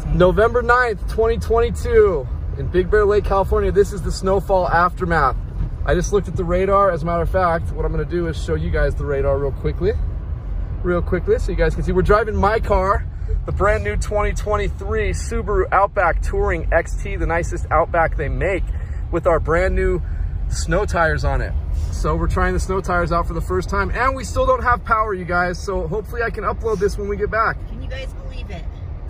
November 9th, 2022 in Big Bear Lake, California. This is the snowfall aftermath. I just looked at the radar. As a matter of fact, what I'm gonna do is show you guys the radar real quickly so you guys can see. We're driving my car, the brand new 2023 Subaru Outback Touring XT, the nicest Outback they make, with our brand new snow tires on it. So we're trying the snow tires out for the first time, and we still don't have power, you guys, so hopefully I can upload this when we get back. Can you guys believe it?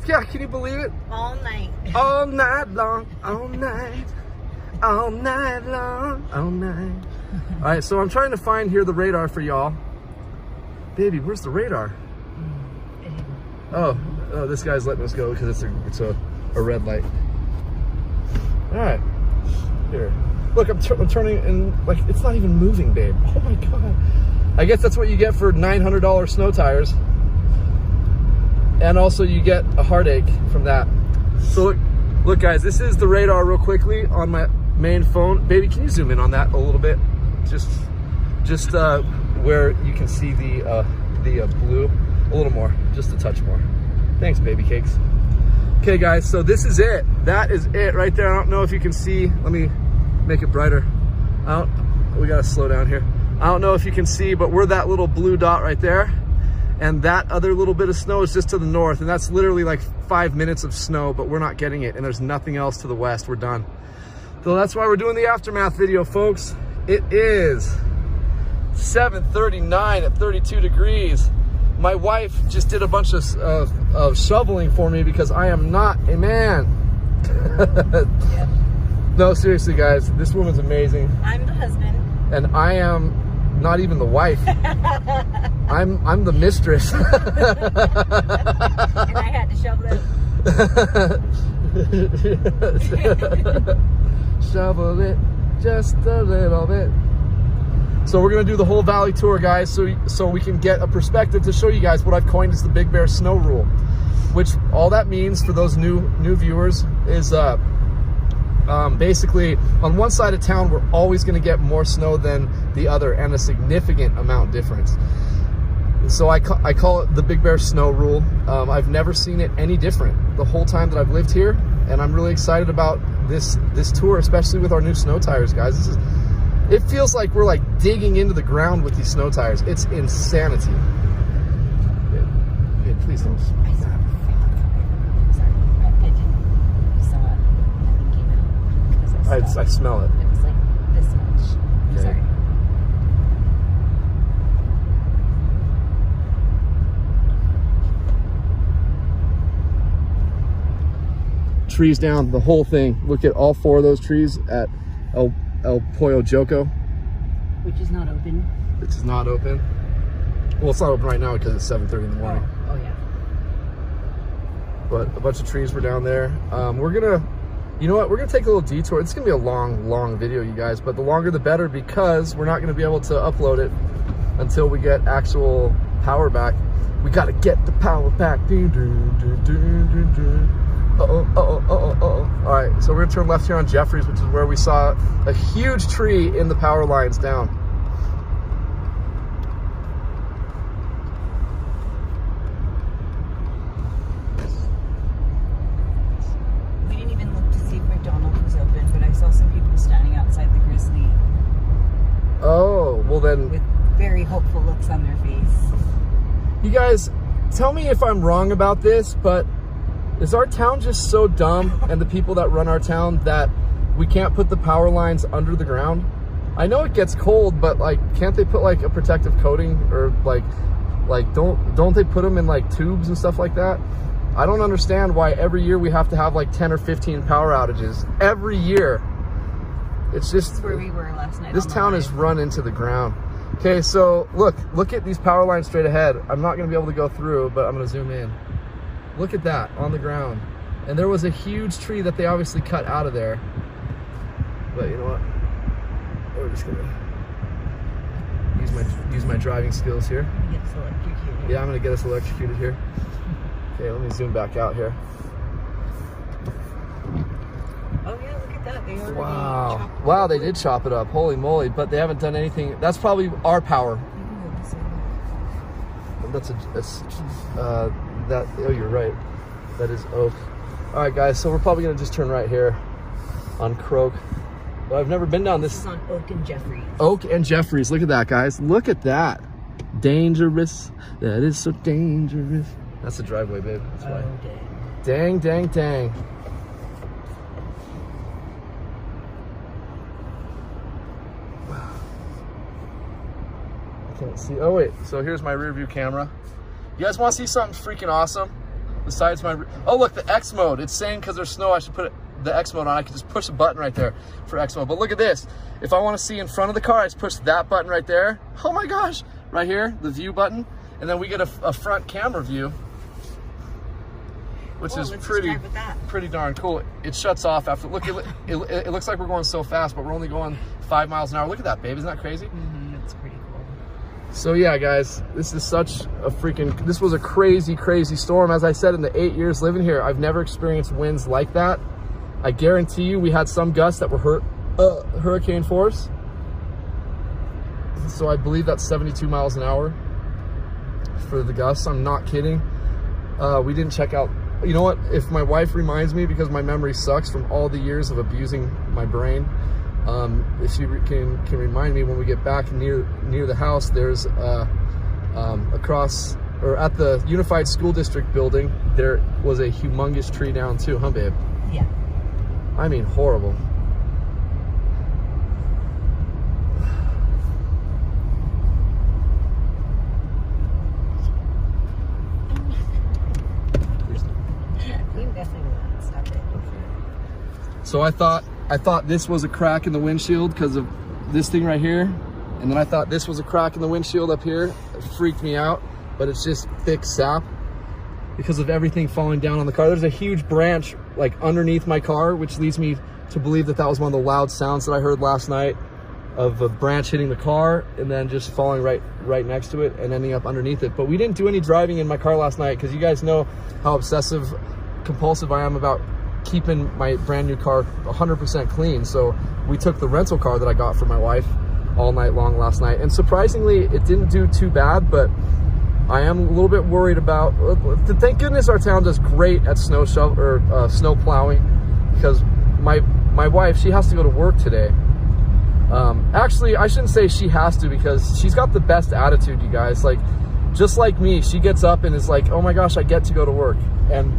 Yeah, can you believe it? All night. All night long, all night, all night long, all night. All right, so I'm trying to find here the radar for y'all. Baby, where's the radar? Oh, this guy's letting us go because it's a red light. All right, here. Look, I'm turning and like, it's not even moving, babe. Oh my God. I guess that's what you get for $900 snow tires. And also you get a heartache from that. So look guys, this is the radar real quickly on my main phone. Baby, can you zoom in on that a little bit? Just where you can see the blue a little more, just a touch more. Thanks, baby cakes. Okay guys, so this is it. That is it right there. I don't know if you can see. Let me make it brighter. We gotta slow down here. I don't know if you can see, but we're that little blue dot right there. And that other little bit of snow is just to the north. And that's literally like 5 minutes of snow, but we're not getting it. And there's nothing else to the west. We're done. So that's why we're doing the aftermath video, folks. It is 7:39 at 32 degrees. My wife just did a bunch of shoveling for me because I am not a man. Yeah. No, seriously, guys, this woman's amazing. I'm the husband. And I am not even the wife. I'm the mistress. And I had to shovel it. Shovel it just a little bit. So we're gonna do the whole valley tour, guys, so we can get a perspective to show you guys what I've coined as the Big Bear Snow Rule, which all that means for those new viewers is basically on one side of town we're always going to get more snow than the other, and a significant amount difference. So I call it the Big Bear Snow Rule. I've never seen it any different the whole time that I've lived here, and I'm really excited about this tour, especially with our new snow tires, guys. It feels like we're like digging into the ground with these snow tires. It's insanity. Hey, please don't. I smell it. It was like this much. I'm Okay. sorry. Trees down, the whole thing. Look at all 4 of those trees at El Pollo Joco. Which is not open. Which is not open. Well, it's not open right now because it's 7:30 in the morning. Oh yeah. But a bunch of trees were down there. You know what? We're gonna take a little detour. It's gonna be a long video, you guys, but the longer the better, because we're not gonna be able to upload it until we get actual power back. We gotta get the power back. Uh-oh. All right, so we're gonna turn left here on Jeffries, which is where we saw a huge tree in the power lines down. Oh, well then. With very hopeful looks on their face. You guys, tell me if I'm wrong about this, but is our town just so dumb, and the people that run our town, that we can't put the power lines under the ground? I know it gets cold, but like, can't they put like a protective coating, or like don't they put them in like tubes and stuff like that? I don't understand why every year we have to have like 10 or 15 power outages every year. It's just, that's where we were last night. This town is run into the ground. Okay, so look at these power lines straight ahead. I'm not gonna be able to go through, but I'm gonna zoom in. Look at that on the ground. And there was a huge tree that they obviously cut out of there. But you know what? We're just gonna use my driving skills here. Get us electrocuted. Yeah, I'm gonna get us electrocuted here. Okay, let me zoom back out here. Oh yeah, look at that. They already Wow, they did chop it up. Holy moly, but they haven't done anything. That's probably our power. Oh, you're right. That is oak. All right, guys, so we're probably gonna just turn right here on Croak. But I've never been down This is on Oak and Jeffries. Oak and Jeffries. Look at that, guys. Look at that. Dangerous. That is so dangerous. That's the driveway, babe. That's right. Oh, Dang, dang. dang, dang. I can't see. Oh, wait. So here's my rear view camera. You guys want to see something freaking awesome? Besides my... Oh, look, the X mode. It's saying because there's snow, I should put the X mode on. I can just push a button right there for X mode. But look at this. If I want to see in front of the car, I just push that button right there. Oh, my gosh. Right here, the view button. And then we get a front camera view, which is pretty darn cool. It shuts off after, look, it looks like we're going so fast, but we're only going 5 miles an hour. Look at that, babe, isn't that crazy? That's pretty cool. So yeah, guys, this is such a this was a crazy, crazy storm. As I said, in the 8 years living here, I've never experienced winds like that. I guarantee you we had some gusts that were hurricane force. So I believe that's 72 miles an hour for the gusts. I'm not kidding. We didn't check out. You know what? If my wife reminds me, because my memory sucks from all the years of abusing my brain, if she can remind me when we get back near the house, there's across or at the Unified School District building, there was a humongous tree down too, huh, babe? Yeah. I mean, horrible. So I thought this was a crack in the windshield because of this thing right here. And then I thought this was a crack in the windshield up here. It freaked me out, but it's just thick sap because of everything falling down on the car. There's a huge branch like underneath my car, which leads me to believe that that was one of the loud sounds that I heard last night of a branch hitting the car and then just falling right next to it and ending up underneath it. But we didn't do any driving in my car last night because you guys know how obsessive compulsive I am about keeping my brand new car 100% clean. So we took the rental car that I got for my wife all night long last night, and surprisingly it didn't do too bad. But I am a little bit worried about, thank goodness our town does great at snow plowing, because my wife, she has to go to work today. Actually, I shouldn't say she has to, because she's got the best attitude, you guys. Like, just like me, she gets up and is like, oh my gosh, I get to go to work. And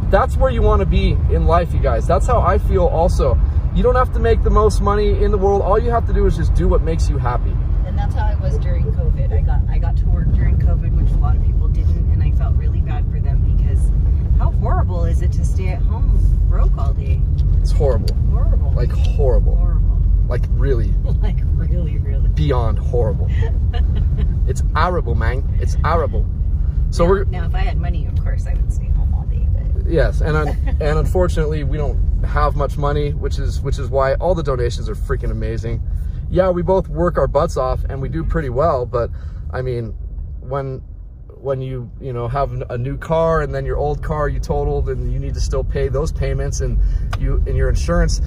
that's where you want to be in life, you guys. That's how I feel also. You don't have to make the most money in the world. All you have to do is just do what makes you happy. And that's how I was during COVID. I got to work during COVID, which a lot of people didn't, and I felt really bad for them, because how horrible is it to stay at home broke all day? It's horrible. Horrible. Like horrible. Horrible. Like really. Like really, really. Beyond horrible. It's horrible, man. It's horrible. So now if I had money, of course I would stay home all day. But yes, and unfortunately we don't have much money, which is why all the donations are freaking amazing. Yeah, we both work our butts off and we do pretty well, but I mean, when you have a new car and then your old car you totaled and you need to still pay those payments, and your insurance,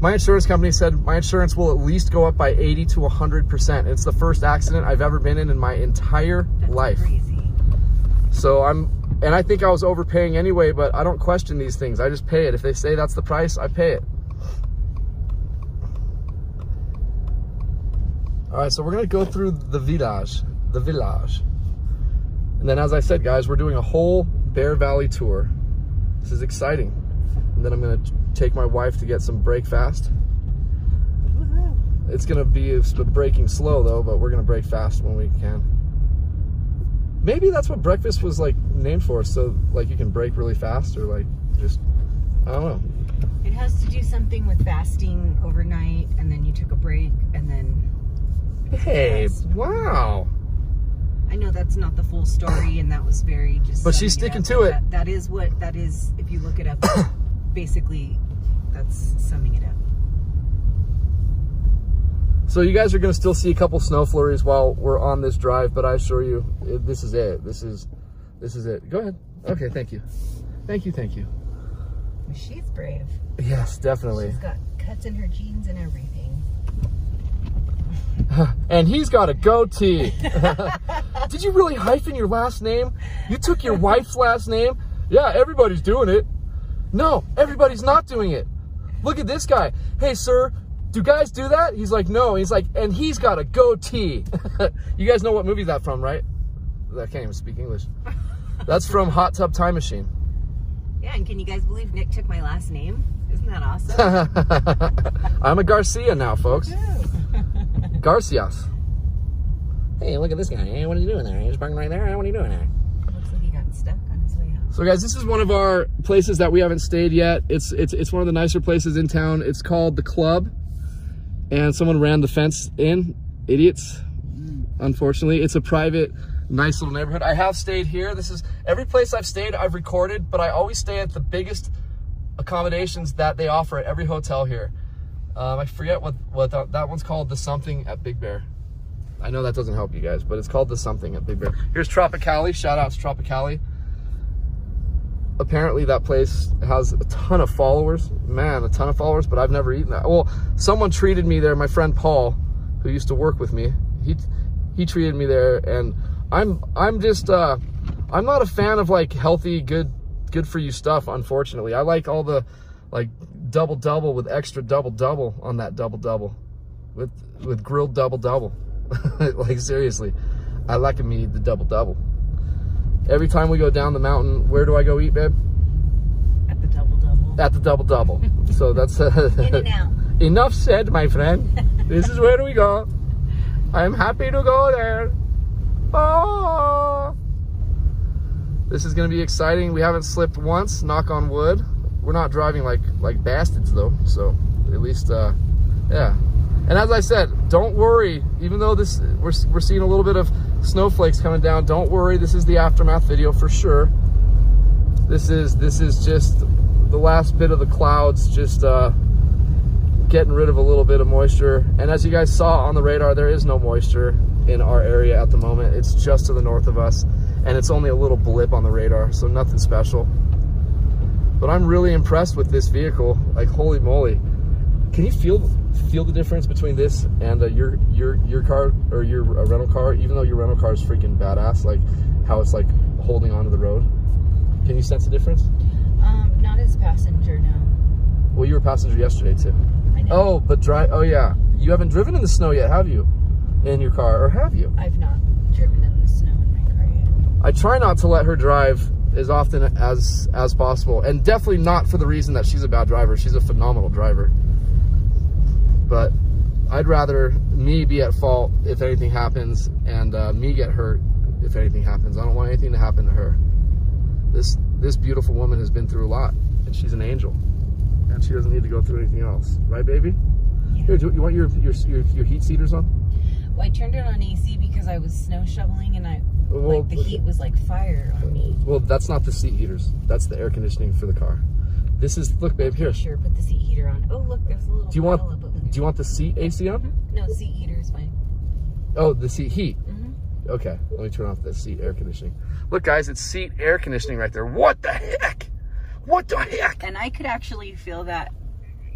my insurance company said my insurance will at least go up by 80 to 100%. It's the first accident I've ever been in my entire life. Crazy. So I think I was overpaying anyway, but I don't question these things. I just pay it. If they say that's the price, I pay it. All right, so we're gonna go through the village. And then, as I said, guys, we're doing a whole Bear Valley tour. This is exciting. And then I'm gonna take my wife to get some breakfast. It's gonna be braking slow though, but we're gonna brake fast when we can. Maybe that's what breakfast was like named for, so like you can brake really fast, or like just, I don't know. It has to do something with fasting overnight, and then you took a break, and then. Hey, wow. I know that's not the full story, and that was very just. But she's sticking to it. That is what that is. If you look it up, basically, that's summing it up. So you guys are going to still see a couple snow flurries while we're on this drive, but I assure you, this is it. This is it. Go ahead. Okay, thank you. Thank you. She's brave. Yes, definitely. She's got cuts in her jeans and everything. And he's got a goatee. Did you really hyphen your last name? You took your wife's last name? Yeah, everybody's doing it. No, everybody's not doing it. Look at this guy. Hey, sir, do guys do that? He's like, no. He's like, and he's got a goatee. You guys know what movie that's from, right? I can't even speak English. That's from Hot Tub Time Machine. Yeah, and can you guys believe Nick took my last name? Isn't that awesome? I'm a Garcia now, folks. Garcias. Hey, look at this guy. Hey, what are you doing there? He's parking right there. What are you doing there? Looks like he got stuck on his way out. So guys, this is one of our places that we haven't stayed yet. It's one of the nicer places in town. It's called The Club. And someone ran the fence in. Idiots. Unfortunately, it's a private, nice little neighborhood. I have stayed here. This is every place I've stayed, I've recorded, but I always stay at the biggest accommodations that they offer at every hotel here. I forget what that one's called, the something at Big Bear. I know that doesn't help you guys, but it's called the something at Big Bear. Here's Tropicali. Shout out to Tropicali. Apparently that place has a ton of followers. Man, a ton of followers, but I've never eaten that. Well, someone treated me there. My friend Paul, who used to work with me, he treated me there, and I'm just I'm not a fan of like healthy, good for you stuff, unfortunately. I like all the like double with extra double on that double with grilled double. Like seriously, I like me the double. Every time we go down the mountain, where do I go eat, babe? At the double. At the double. So that's In and out. Enough said, my friend. This is where we go. I'm happy to go there. Oh, this is gonna be exciting. We haven't slipped once, knock on wood. We're not driving like bastards though, so at least yeah. And as I said, don't worry, even though we're seeing a little bit of snowflakes coming down, don't worry, this is the aftermath video for sure. This is just the last bit of the clouds, just getting rid of a little bit of moisture. And as you guys saw on the radar, there is no moisture in our area at the moment. It's just to the north of us, and it's only a little blip on the radar, so nothing special. But I'm really impressed with this vehicle. Like, holy moly. Can you feel the difference between this and your car or your rental car? Even though your rental car is freaking badass, like how it's like holding onto the road. Can you sense the difference? Not as passenger, no. Well, you were a passenger yesterday too. I know. Oh, but oh yeah, you haven't driven in the snow yet, have you? In your car, or have you? I've not driven in the snow in my car yet. I try not to let her drive as often as possible, and definitely not for the reason that she's a bad driver. She's a phenomenal driver. But I'd rather me be at fault if anything happens, and me get hurt if anything happens. I don't want anything to happen to her. This beautiful woman has been through a lot, and she's an angel, and she doesn't need to go through anything else, right, baby? Yeah. Here, you want your heat seaters on? Well, I turned it on AC because I was snow shoveling, and the heat was like fire on me. Well, that's not the seat heaters. That's the air conditioning for the car. This is, look, babe, here. Sure, put the seat heater on. Oh, look, there's a little pile up over there. Do you want the seat AC on? Mm-hmm. No, seat heater is fine. Oh, the seat heat? Mm-hmm. Okay, let me turn off the seat air conditioning. Look, guys, it's seat air conditioning right there. What the heck? What the heck? And I could actually feel that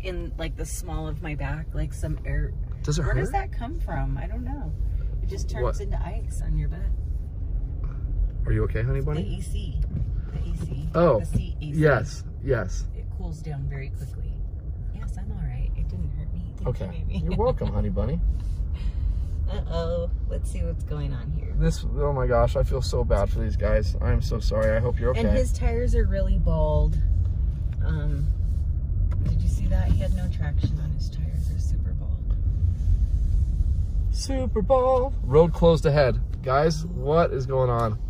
in, like, the small of my back, like some air. Does it hurt? Where does that come from? I don't know. It just turns into ice on your butt. Are you okay, honey bunny? The AC. The AC. Oh, the seat AC. yes. It cools down very quickly. Yes, I'm all right. It didn't hurt me. Okay. You're welcome, honey bunny. Uh-oh. Let's see what's going on here. Oh my gosh, I feel so bad for these guys. I'm so sorry. I hope you're okay. And his tires are really bald. Did you see that? He had no traction on his tires. They're super bald. Super bald. Road closed ahead. Guys, what is going on?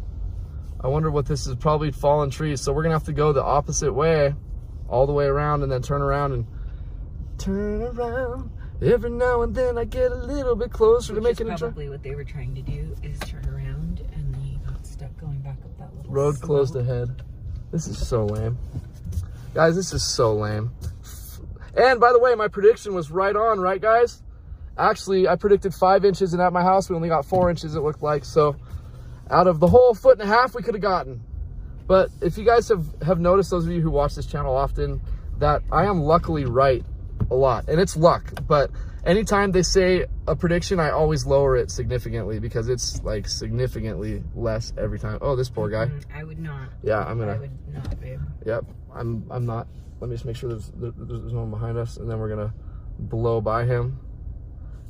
I wonder what this is. Probably fallen trees. So we're going to have to go the opposite way, all the way around, and then turn around and turn around. Every now and then I get a little bit closer to making a turn. Probably what they were trying to do is turn around, and they got stuck going back up that little road closed ahead. This is so lame. Guys, this is so lame. And by the way, my prediction was right on, right, guys? Actually, I predicted 5 inches, and at my house we only got 4 inches, it looked like. So out of the whole 1.5 feet we could have gotten. But if you guys have noticed, those of you who watch this channel often, that I am luckily right a lot, and it's luck. But anytime they say a prediction, I always lower it significantly, because it's like significantly less every time. Oh, this poor guy. I would not. Yeah, I would not, babe. Yep, I'm not. Let me just make sure there's no one behind us, and then we're gonna blow by him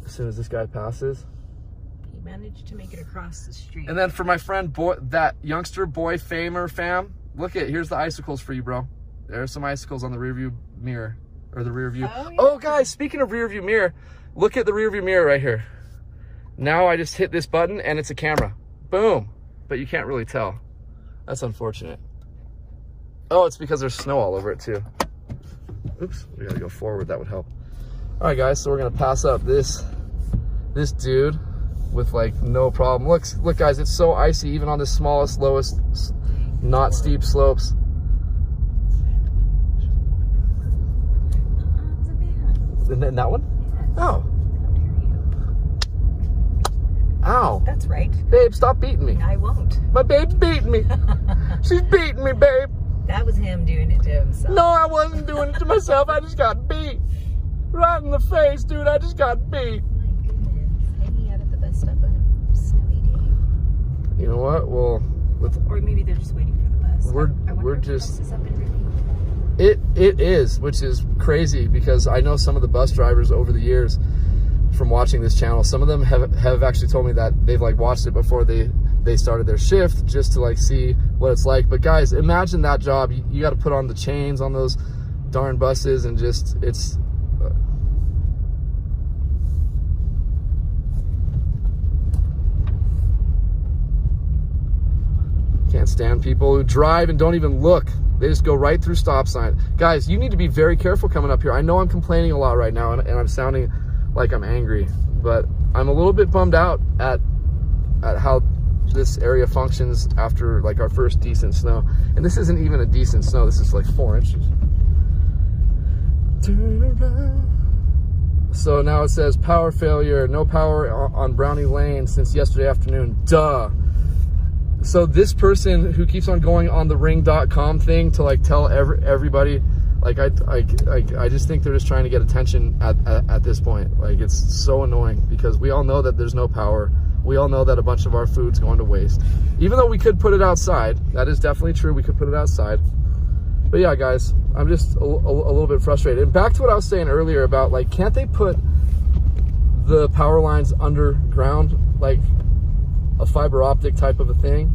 as soon as this guy passes. He managed to make it across the street. And then for my friend, that youngster boy famer fam, look at, here's the icicles for you, bro. There's some icicles on the rear view mirror, or the rear view. Oh, yeah. Oh, guys, speaking of rear view mirror, look at the rear view mirror right here. Now I just hit this button and it's a camera. Boom. But you can't really tell. That's unfortunate. Oh, it's because there's snow all over it too. Oops, we gotta go forward, that would help. All right, guys, so we're gonna pass up this dude with like no problem. Look, guys, it's so icy even on the smallest, lowest, not steep slopes. In that one? Oh. Ow. That's right. Babe, stop beating me. I won't. My babe's beating me. She's beating me, babe. That was him doing it to himself. No, I wasn't doing it to myself. I just got beat. Right in the face, dude. I just got beat. My goodness. Hanging out at the bus stop on a snowy day. You know what? Well, or maybe they're just waiting for the bus. We're just... Is up in Ripley. It is, which is crazy because I know some of the bus drivers over the years from watching this channel. Some of them have actually told me that they've like watched it before they started their shift just to like see what it's like. But guys, imagine that job. You got to put on the chains on those darn buses and just it's can't stand people who drive and don't even look. They just go right through stop sign. Guys, you need to be very careful coming up here. I know I'm complaining a lot right now and I'm sounding like I'm angry, but I'm a little bit bummed out at how this area functions after like our first decent snow. And this isn't even a decent snow. This is like 4 inches. Turn around. So now it says power failure, no power on Brownie Lane since yesterday afternoon. Duh. So this person who keeps on going on the ring.com thing to like tell everybody, like I just think they're just trying to get attention at this point. Like it's so annoying because we all know that there's no power. We all know that a bunch of our food's going to waste. Even though we could put it outside, that is definitely true. We could put it outside. But yeah, guys, I'm just a little bit frustrated. And back to what I was saying earlier about like, can't they put the power lines underground, like a fiber optic type of a thing,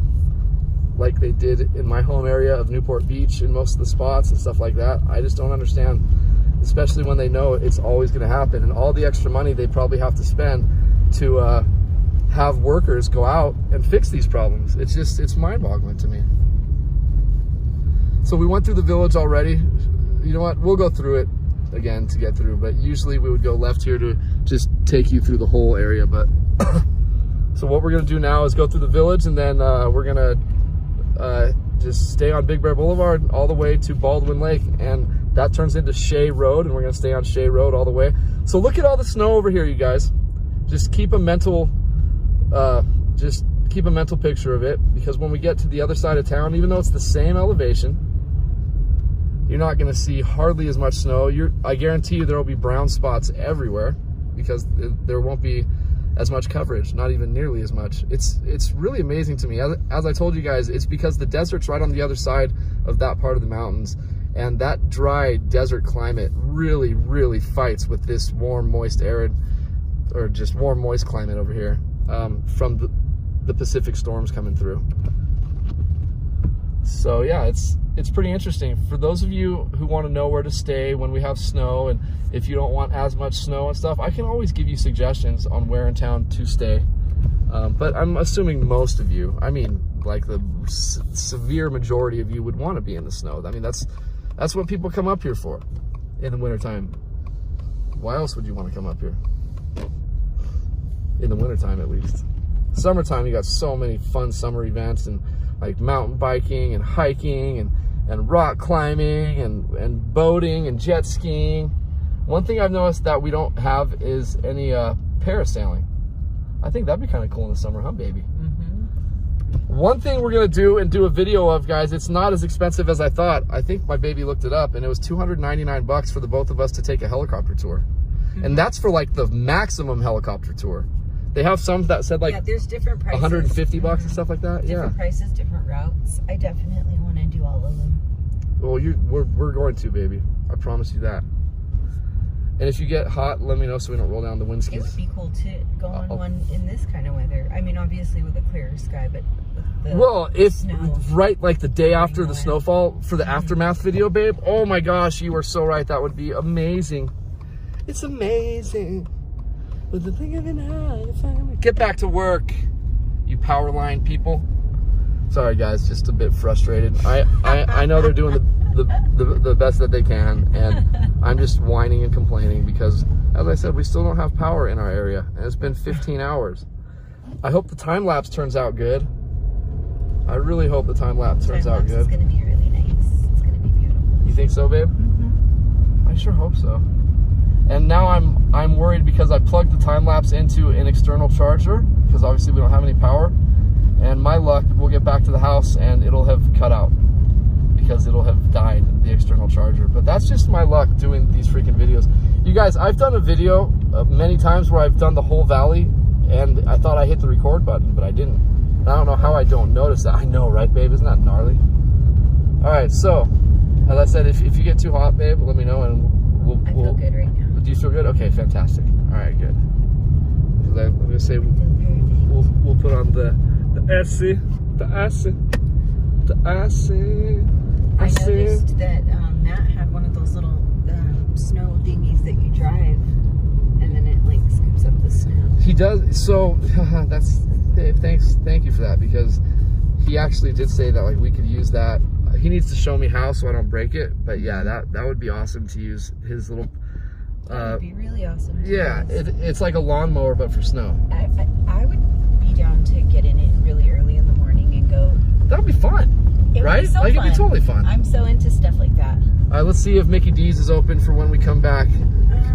like they did in my home area of Newport Beach in most of the spots and stuff like that? I just don't understand, especially when they know it's always going to happen and all the extra money they probably have to spend to have workers go out and fix these problems. It's mind-boggling to me. So we went through the village already. You know what? We'll go through it again to get through, but usually we would go left here to just take you through the whole area. But so what we're gonna do now is go through the village, and then we're gonna just stay on Big Bear Boulevard all the way to Baldwin Lake, and that turns into Shea Road, and we're gonna stay on Shea Road all the way. So look at all the snow over here, you guys. Just keep a mental picture of it, because when we get to the other side of town, even though it's the same elevation, you're not going to see hardly as much snow. I guarantee you there will be brown spots everywhere because there won't be as much coverage, not even nearly as much. It's really amazing to me. As I told you guys, it's because the desert's right on the other side of that part of the mountains, and that dry desert climate really, really fights with this warm, moist, arid, or just warm, moist climate over here from the Pacific storms coming through. So yeah, it's pretty interesting. For those of you who want to know where to stay when we have snow, and if you don't want as much snow and stuff, I can always give you suggestions on where in town to stay. But I'm assuming most of you, I mean, like the severe majority of you would want to be in the snow. I mean, that's what people come up here for in the wintertime. Why else would you want to come up here? In the wintertime, at least. Summertime, you got so many fun summer events, and like mountain biking and hiking and rock climbing and boating and jet skiing. One thing I've noticed that we don't have is any parasailing. I think that'd be kind of cool in the summer, huh, baby? Mm-hmm. One thing we're going to do a video of, guys, it's not as expensive as I thought. I think my baby looked it up, and it was $299 for the both of us to take a helicopter tour. Mm-hmm. And that's for like the maximum helicopter tour. They have some that said like, yeah, there's different prices. $150 and stuff like that. Different prices, different routes. I definitely want to do all of them. Well, we're going to, baby. I promise you that. And if you get hot, let me know so we don't roll down the wind skis. It would be cool to go on one in this kind of weather. I mean, obviously with a clearer sky, but with the snow, right, like the day after the snowfall for the aftermath video, babe. Oh my gosh, you are so right. That would be amazing. It's amazing. With the thing of an eye, get back to work, you power line people. Sorry guys, just a bit frustrated. I know they're doing the best that they can, and I'm just whining and complaining because, as I said, we still don't have power in our area, and it's been 15 hours. I hope the time lapse turns out good. I really hope the time lapse turns out good. It's gonna be really nice. It's gonna be beautiful. You think so, babe? Mm-hmm. I sure hope so. And now I'm worried because I plugged the time lapse into an external charger because obviously we don't have any power. And my luck, we'll get back to the house and it'll have cut out because it'll have died, the external charger. But that's just my luck doing these freaking videos. You guys, I've done a video many times where I've done the whole valley and I thought I hit the record button, but I didn't. And I don't know how I don't notice that. I know, right, babe? Isn't that gnarly? All right, so as I said, if you get too hot, babe, let me know and I feel good right now. Do you feel good? Okay, fantastic. All right, good. Because I'm gonna say we'll put on the AC. I noticed that Matt had one of those little snow dinghies that you drive, and then it like scoops up the snow. He does. So that's thank you for that, because he actually did say that like we could use that. He needs to show me how so I don't break it. But yeah, that would be awesome to use his little. That would be really awesome. Yeah, it's like a lawnmower but for snow. I would be down to get in it really early in the morning and go. That would be fun, right? Be so like fun. It'd be totally fun. I'm so into stuff like that. All right, let's see if Mickey D's is open for when we come back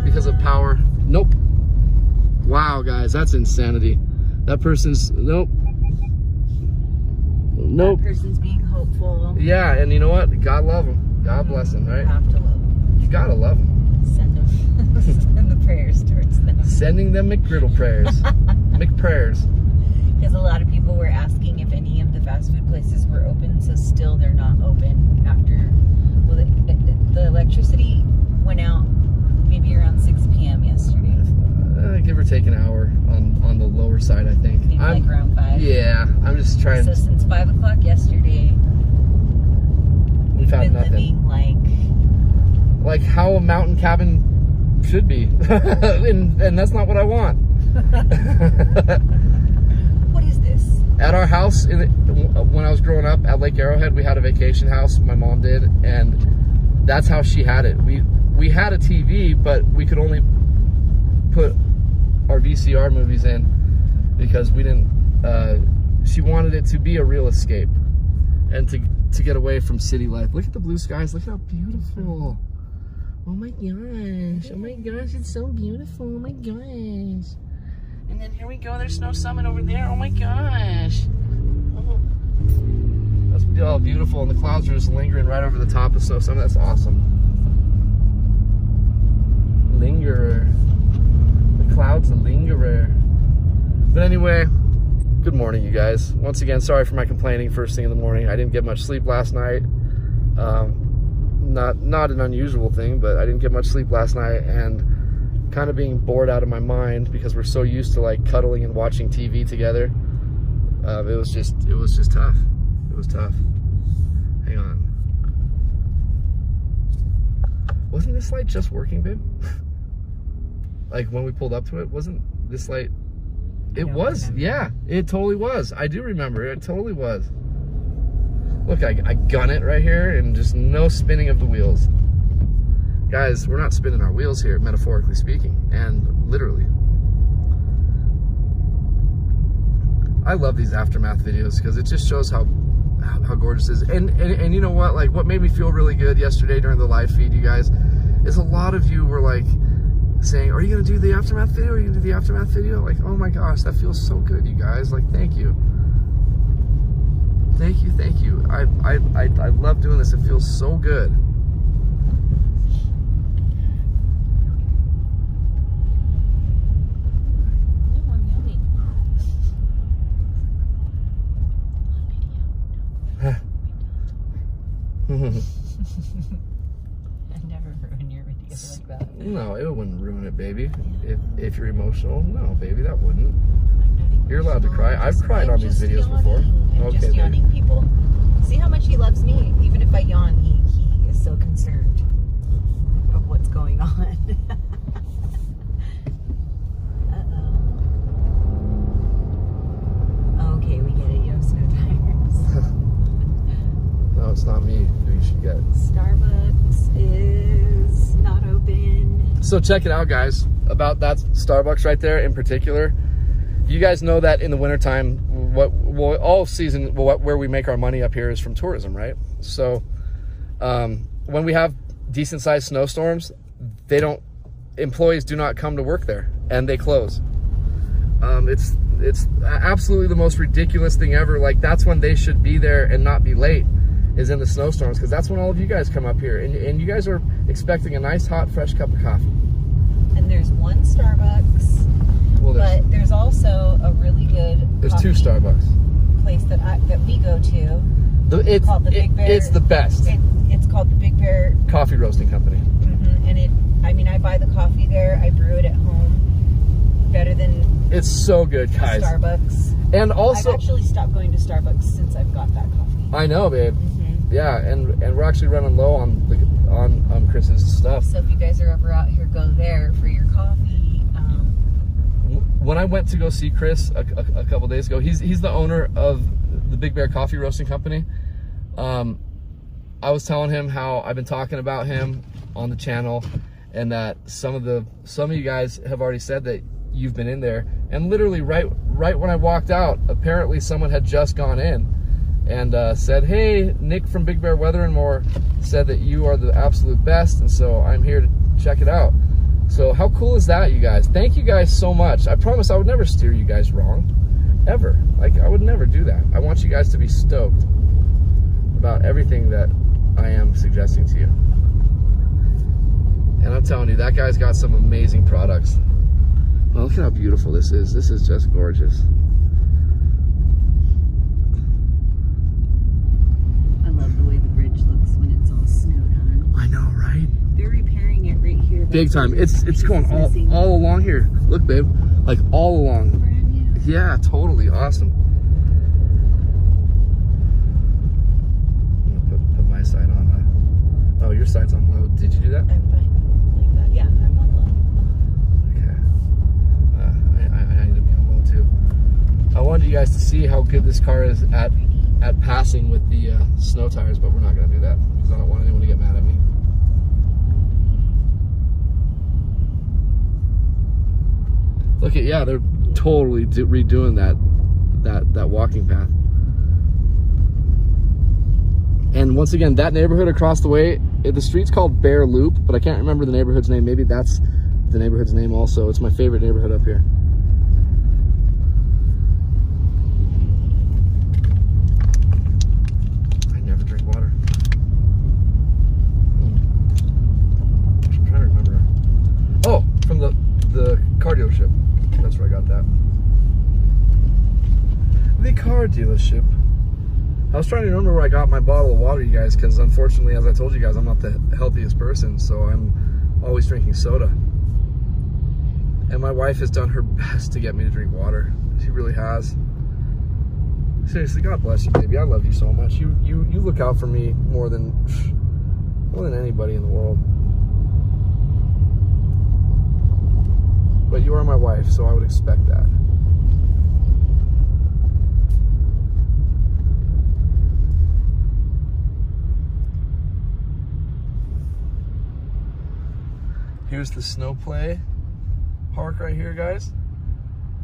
because of power. Nope. Wow, guys, that's insanity. That person's nope. That person's being hopeful. Yeah, and you know what? God love him. God bless him, right? You have to love him. You gotta love him. Send them. Send the prayers towards them. Sending them McGriddle prayers. McPrayers. Because a lot of people were asking if any of the fast food places were open, so still they're not open after. Well, the electricity went out maybe around 6 p.m. yesterday. Give or take an hour on the lower side, I think. Maybe like around 5. Yeah, I'm just trying. So since 5 o'clock yesterday, we've had been living like how a mountain cabin should be, and that's not what I want. What is this? At our house, when I was growing up at Lake Arrowhead, we had a vacation house. My mom did, and that's how she had it. We had a TV, but we could only put our VCR movies in because we didn't. She wanted it to be a real escape and to get away from city life. Look at the blue skies. Look how beautiful. Oh my gosh. Oh my gosh, it's so beautiful. Oh my gosh. And then here we go. There's Snow Summit over there. Oh my gosh. Oh. That's all beautiful. And the clouds are just lingering right over the top of Snow Summit. That's awesome. Lingerer. The clouds, a lingerer. But anyway, good morning, you guys. Once again, sorry for my complaining first thing in the morning. I didn't get much sleep last night. Not an unusual thing, but I didn't get much sleep last night and kind of being bored out of my mind because we're so used to like cuddling and watching TV together. It was just tough. It was tough. Hang on. Wasn't this light just working, babe? Like when we pulled up to it, wasn't this light? It was, yeah, it totally was. I do remember, it totally was. Look, I gun it right here and just no spinning of the wheels. Guys, we're not spinning our wheels here, metaphorically speaking, and literally. I love these aftermath videos because it just shows how gorgeous it is. And you know what, like what made me feel really good yesterday during the live feed, you guys, is a lot of you were like, saying, are you gonna do the aftermath video? Are you gonna do the aftermath video? Like, oh my gosh, that feels so good, you guys. Like, thank you. Thank you, thank you. I love doing this. It feels so good. I'd never ruin your video like that. No, it wouldn't ruin it, baby. If you're emotional, no, baby, that wouldn't. I'm not emotional. You're allowed to cry. I've cried on these videos before. I'm Okay, just yawning, people. See how much he loves me? Even if I yawn, he is so concerned of what's going on. Uh-oh. Okay, we get it. You have snow tires. No, it's not me who you should get. Starbucks is not open. So check it out, guys. About that Starbucks right there in particular. You guys know that in the wintertime, all season, where we make our money up here is from tourism, right? So when we have decent sized snowstorms, employees do not come to work there and they close. It's absolutely the most ridiculous thing ever. Like, that's when they should be there and not be late, is in the snowstorms, because that's when all of you guys come up here and you guys are expecting a nice hot fresh cup of coffee. And there's one Starbucks. Well, but there's also a really good There's two Starbucks place that we go to. It's called the Big Bear. It's the best. It's called the Big Bear Coffee Roasting Company. And I buy the coffee there. I brew it at home. Better than it's so good, guys. Starbucks. And also, I've actually stopped going to Starbucks since I've got that coffee. I know, babe. Yeah, and we're actually running low on Chris's stuff. So if you guys are ever out here, go there for your coffee. When I went to go see Chris a couple days ago, he's the owner of the Big Bear Coffee Roasting Company. I was telling him how I've been talking about him on the channel, and that some of you guys have already said that you've been in there. And literally right when I walked out, apparently someone had just gone in and said, "Hey, Nick from Big Bear Weather and More said that you are the absolute best, and so I'm here to check it out." So how cool is that, you guys? Thank you guys so much. I promise I would never steer you guys wrong, ever. Like, I would never do that. I want you guys to be stoked about everything that I am suggesting to you. And I'm telling you, that guy's got some amazing products. Well, look at how beautiful this is. This is just gorgeous. I love the way the bridge looks when it's all snowed on. I know, right? They're repairing it right here. Big time. It's going all along here. Look, babe. Like, all along. Brand new. Yeah, totally. Awesome. I'm gonna put my side on. Oh, your side's on low. Did you do that? I'm fine. Like that. Yeah, I'm on Okay. I need to be on low too. I wanted you guys to see how good this car is at passing with the snow tires, but we're not gonna do that because I don't want anyone to get mad at me. Look at, yeah, they're totally redoing that walking path. And once again, that neighborhood across the way, the street's called Bear Loop, but I can't remember the neighborhood's name. Maybe that's the neighborhood's name also. It's my favorite neighborhood up here. I never drink water. I'm trying to remember. Oh, from the car dealership. That's where I got that. The car dealership. I was trying to remember where I got my bottle of water, you guys, because unfortunately, as I told you guys, I'm not the healthiest person, so I'm always drinking soda. And my wife has done her best to get me to drink water. She really has. Seriously, God bless you, baby. I love you so much. You look out for me more than anybody in the world. But you are my wife, so I would expect that. Here's the snow play park right here, guys.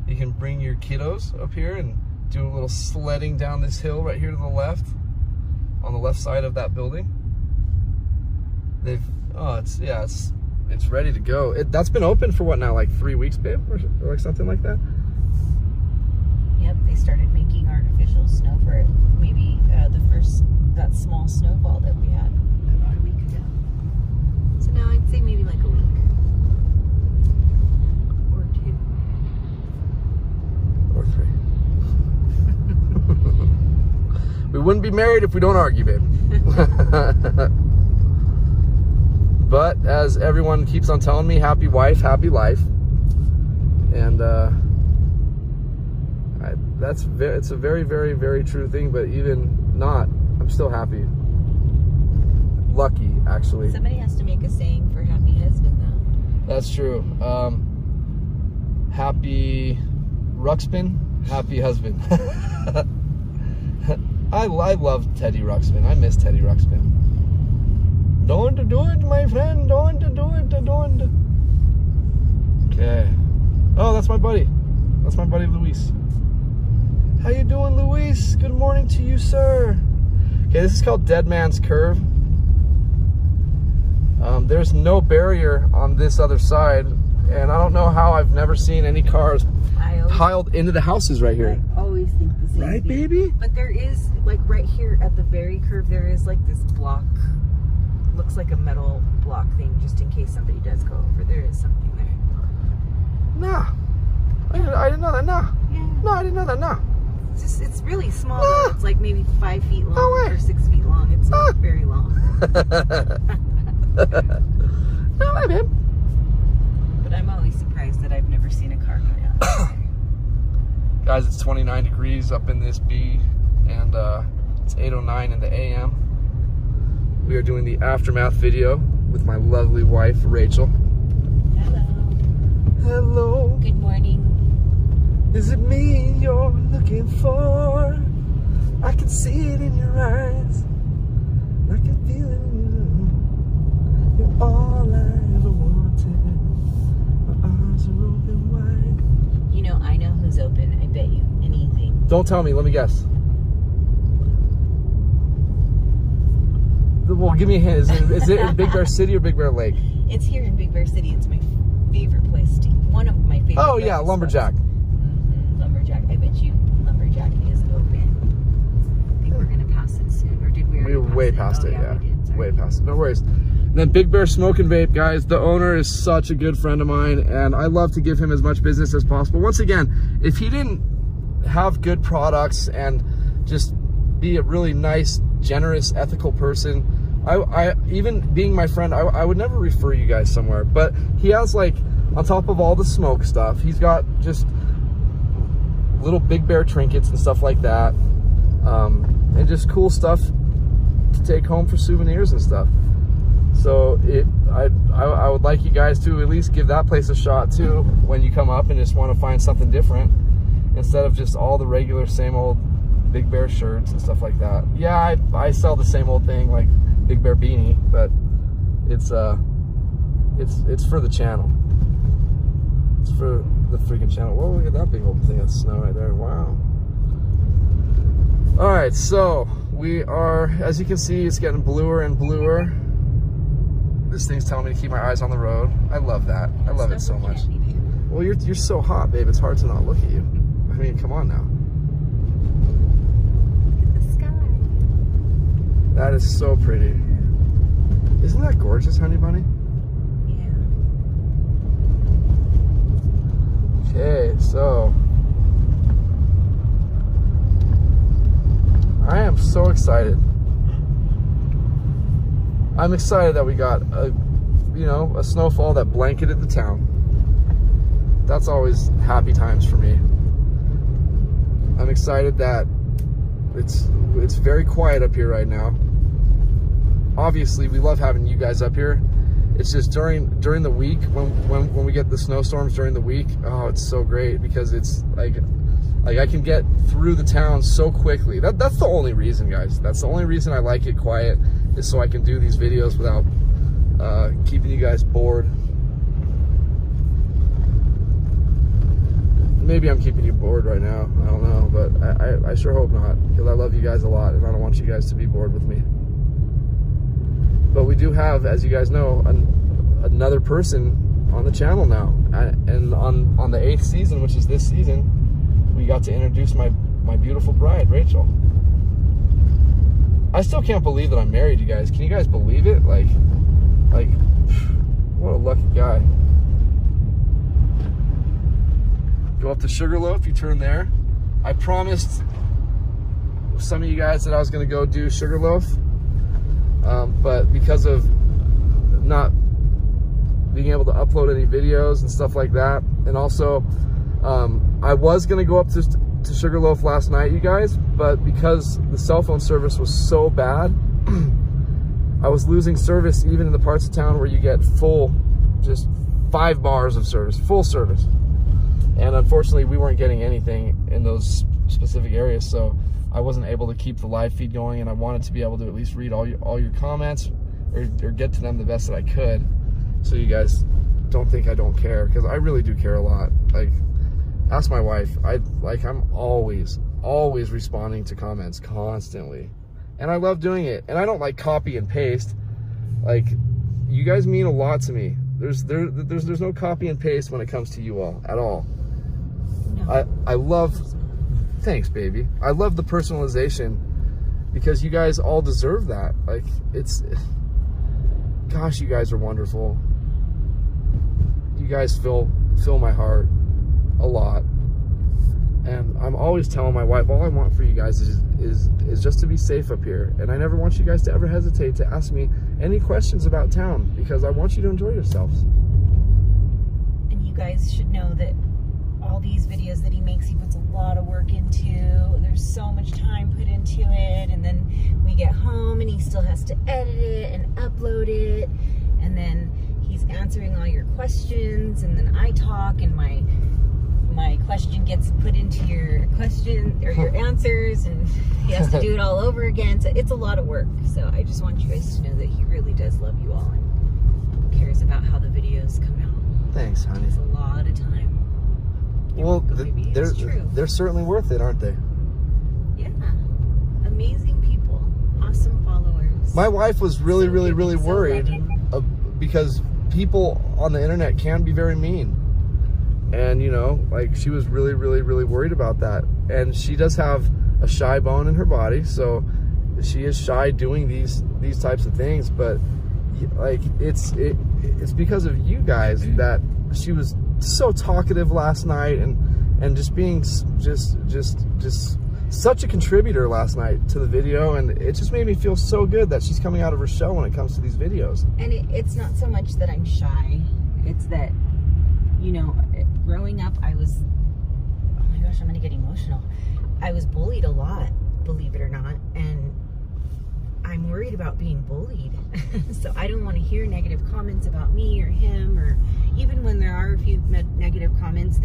You can bring your kiddos up here and do a little sledding down this hill right here to the left, on the left side of that building. It's ready to go. That's been open for what now, like 3 weeks, babe, or like something like that. Yep, they started making artificial snow for it. Maybe that small snowfall that we had about a week ago. So now I'd say maybe like a week or 2 or 3. We wouldn't be married if we don't argue, babe. But as everyone keeps on telling me, happy wife, happy life. And it's a very, very, very true thing. But even not, I'm still happy. Lucky, actually. Somebody has to make a saying for happy husband, though. That's true. Happy Ruxpin, happy husband. I love Teddy Ruxpin. I miss Teddy Ruxpin. Don't do it, my friend. Don't do it. Don't. Okay. Oh, that's my buddy. That's my buddy Luis. How you doing, Luis? Good morning to you, sir. Okay, this is called Dead Man's Curve. There's no barrier on this other side, and I don't know how I've never seen any cars piled into the houses right here. I always think the same Right, thing. baby? But there is, like right here at the very curve, there is like this block, looks like a metal block thing, just in case somebody does go over. There is something there. Nah. I didn't know that, nah. Yeah. No, I didn't know that, nah. It's really small, Ah. though. It's like maybe 5 feet long No way. or 6 feet long. It's not very long. No way, babe. But I'm always surprised that I've never seen a car go down there. Guys, it's 29 degrees up in this B, and it's 8:09 in the AM. We are doing the aftermath video with my lovely wife, Rachel. Hello. Hello. Good morning. Is it me you're looking for? I can see it in your eyes. I can feel it in your eyes. You're all I ever wanted. My arms are open wide. You know, I know who's open. I bet you anything. Don't tell me, let me guess. Well, give me a hint. Is it in Big Bear City or Big Bear Lake? It's here in Big Bear City. It's my favorite place to, one of my favorite Oh yeah, places. Lumberjack. Lumberjack. I bet you Lumberjack is open. I think we're going to pass it soon. Or did we already We were way past it, yeah. We did. Sorry. Way past it. No worries. And then Big Bear Smoke and Vape, guys. The owner is such a good friend of mine, and I love to give him as much business as possible. Once again, if he didn't have good products and just be a really nice, generous, ethical person, I even being my friend, I would never refer you guys somewhere. But he has, like, on top of all the smoke stuff, he's got just little Big Bear trinkets and stuff like that, and just cool stuff to take home for souvenirs and stuff. So I would like you guys to at least give that place a shot too when you come up and just want to find something different instead of just all the regular same old Big Bear shirts and stuff like that. Yeah, I sell the same old thing, like Big Bear beanie, but it's for the channel. It's for the freaking channel. Whoa, look at that big old thing of snow right there. Wow. All right, so we are, as you can see, it's getting bluer and bluer. This thing's telling me to keep my eyes on the road. I love that. I love it so much. Well, you're so hot, babe. It's hard to not look at you. I mean, come on now. Look at the sky. That is so pretty. Isn't that gorgeous, honey bunny? Yeah. Okay, so I am so excited. I'm excited that we got a snowfall that blanketed the town. That's always happy times for me. I'm excited that it's very quiet up here right now. Obviously, we love having you guys up here. It's just during the week when we get the snowstorms during the week. Oh, it's so great because it's like I can get through the town so quickly. That's the only reason, guys. That's the only reason I like it quiet, is so I can do these videos without keeping you guys bored. Maybe I'm keeping you bored right now. I don't know, but I sure hope not, because I love you guys a lot and I don't want you guys to be bored with me. But we do have, as you guys know, another person on the channel now, and on the 8th season, which is this season, we got to introduce my beautiful bride, Rachel. I still can't believe that I'm married, you guys. Can you guys believe it? Like, what a lucky guy. Go up to Sugarloaf, you turn there. I promised some of you guys that I was gonna go do Sugarloaf, but because of not being able to upload any videos and stuff like that. And also, I was gonna go up to Sugarloaf last night, you guys, but because the cell phone service was so bad, I was losing service even in the parts of town where you get full, just 5 bars of service, full service. And unfortunately, we weren't getting anything in those specific areas, so I wasn't able to keep the live feed going, and I wanted to be able to at least read all your comments or get to them the best that I could, so you guys don't think I don't care, because I really do care a lot. Like, ask my wife. I'm always responding to comments constantly, and I love doing it. And I don't like copy and paste. Like, you guys mean a lot to me. There's no copy and paste when it comes to you all at all. No. I love. Thanks, baby. I love the personalization, because you guys all deserve that. Like, gosh, you guys are wonderful. You guys fill my heart a lot. And I'm always telling my wife, all I want for you guys is just to be safe up here. And I never want you guys to ever hesitate to ask me any questions about town, because I want you to enjoy yourselves. And you guys should know that all these videos that he makes, he puts a lot of work into. There's so much time put into it, and then we get home and he still has to edit it and upload it, and then he's answering all your questions, and then I talk, and my question gets put into your question or your answers, and he has to do it all over again. So it's a lot of work. So I just want you guys to know that he really does love you all and cares about how the videos come out. Thanks, honey. It's a lot of time. Well, they're certainly worth it, aren't they? Yeah. Amazing people. Awesome followers. My wife was really worried because people on the internet can be very mean. And, you know, like, she was really worried about that. And she does have a shy bone in her body, so she is shy doing these types of things. But, like, it's because of you guys that she was so talkative last night, and just being just such a contributor last night to the video, and it just made me feel so good that she's coming out of her shell when it comes to these videos. And it's not so much that I'm shy, it's that, you know, growing up I was, oh my gosh, I'm gonna get emotional, I was bullied a lot, believe it or not, and I'm worried about being bullied. So I don't want to hear negative comments about me or him, or even when there are a few negative comments,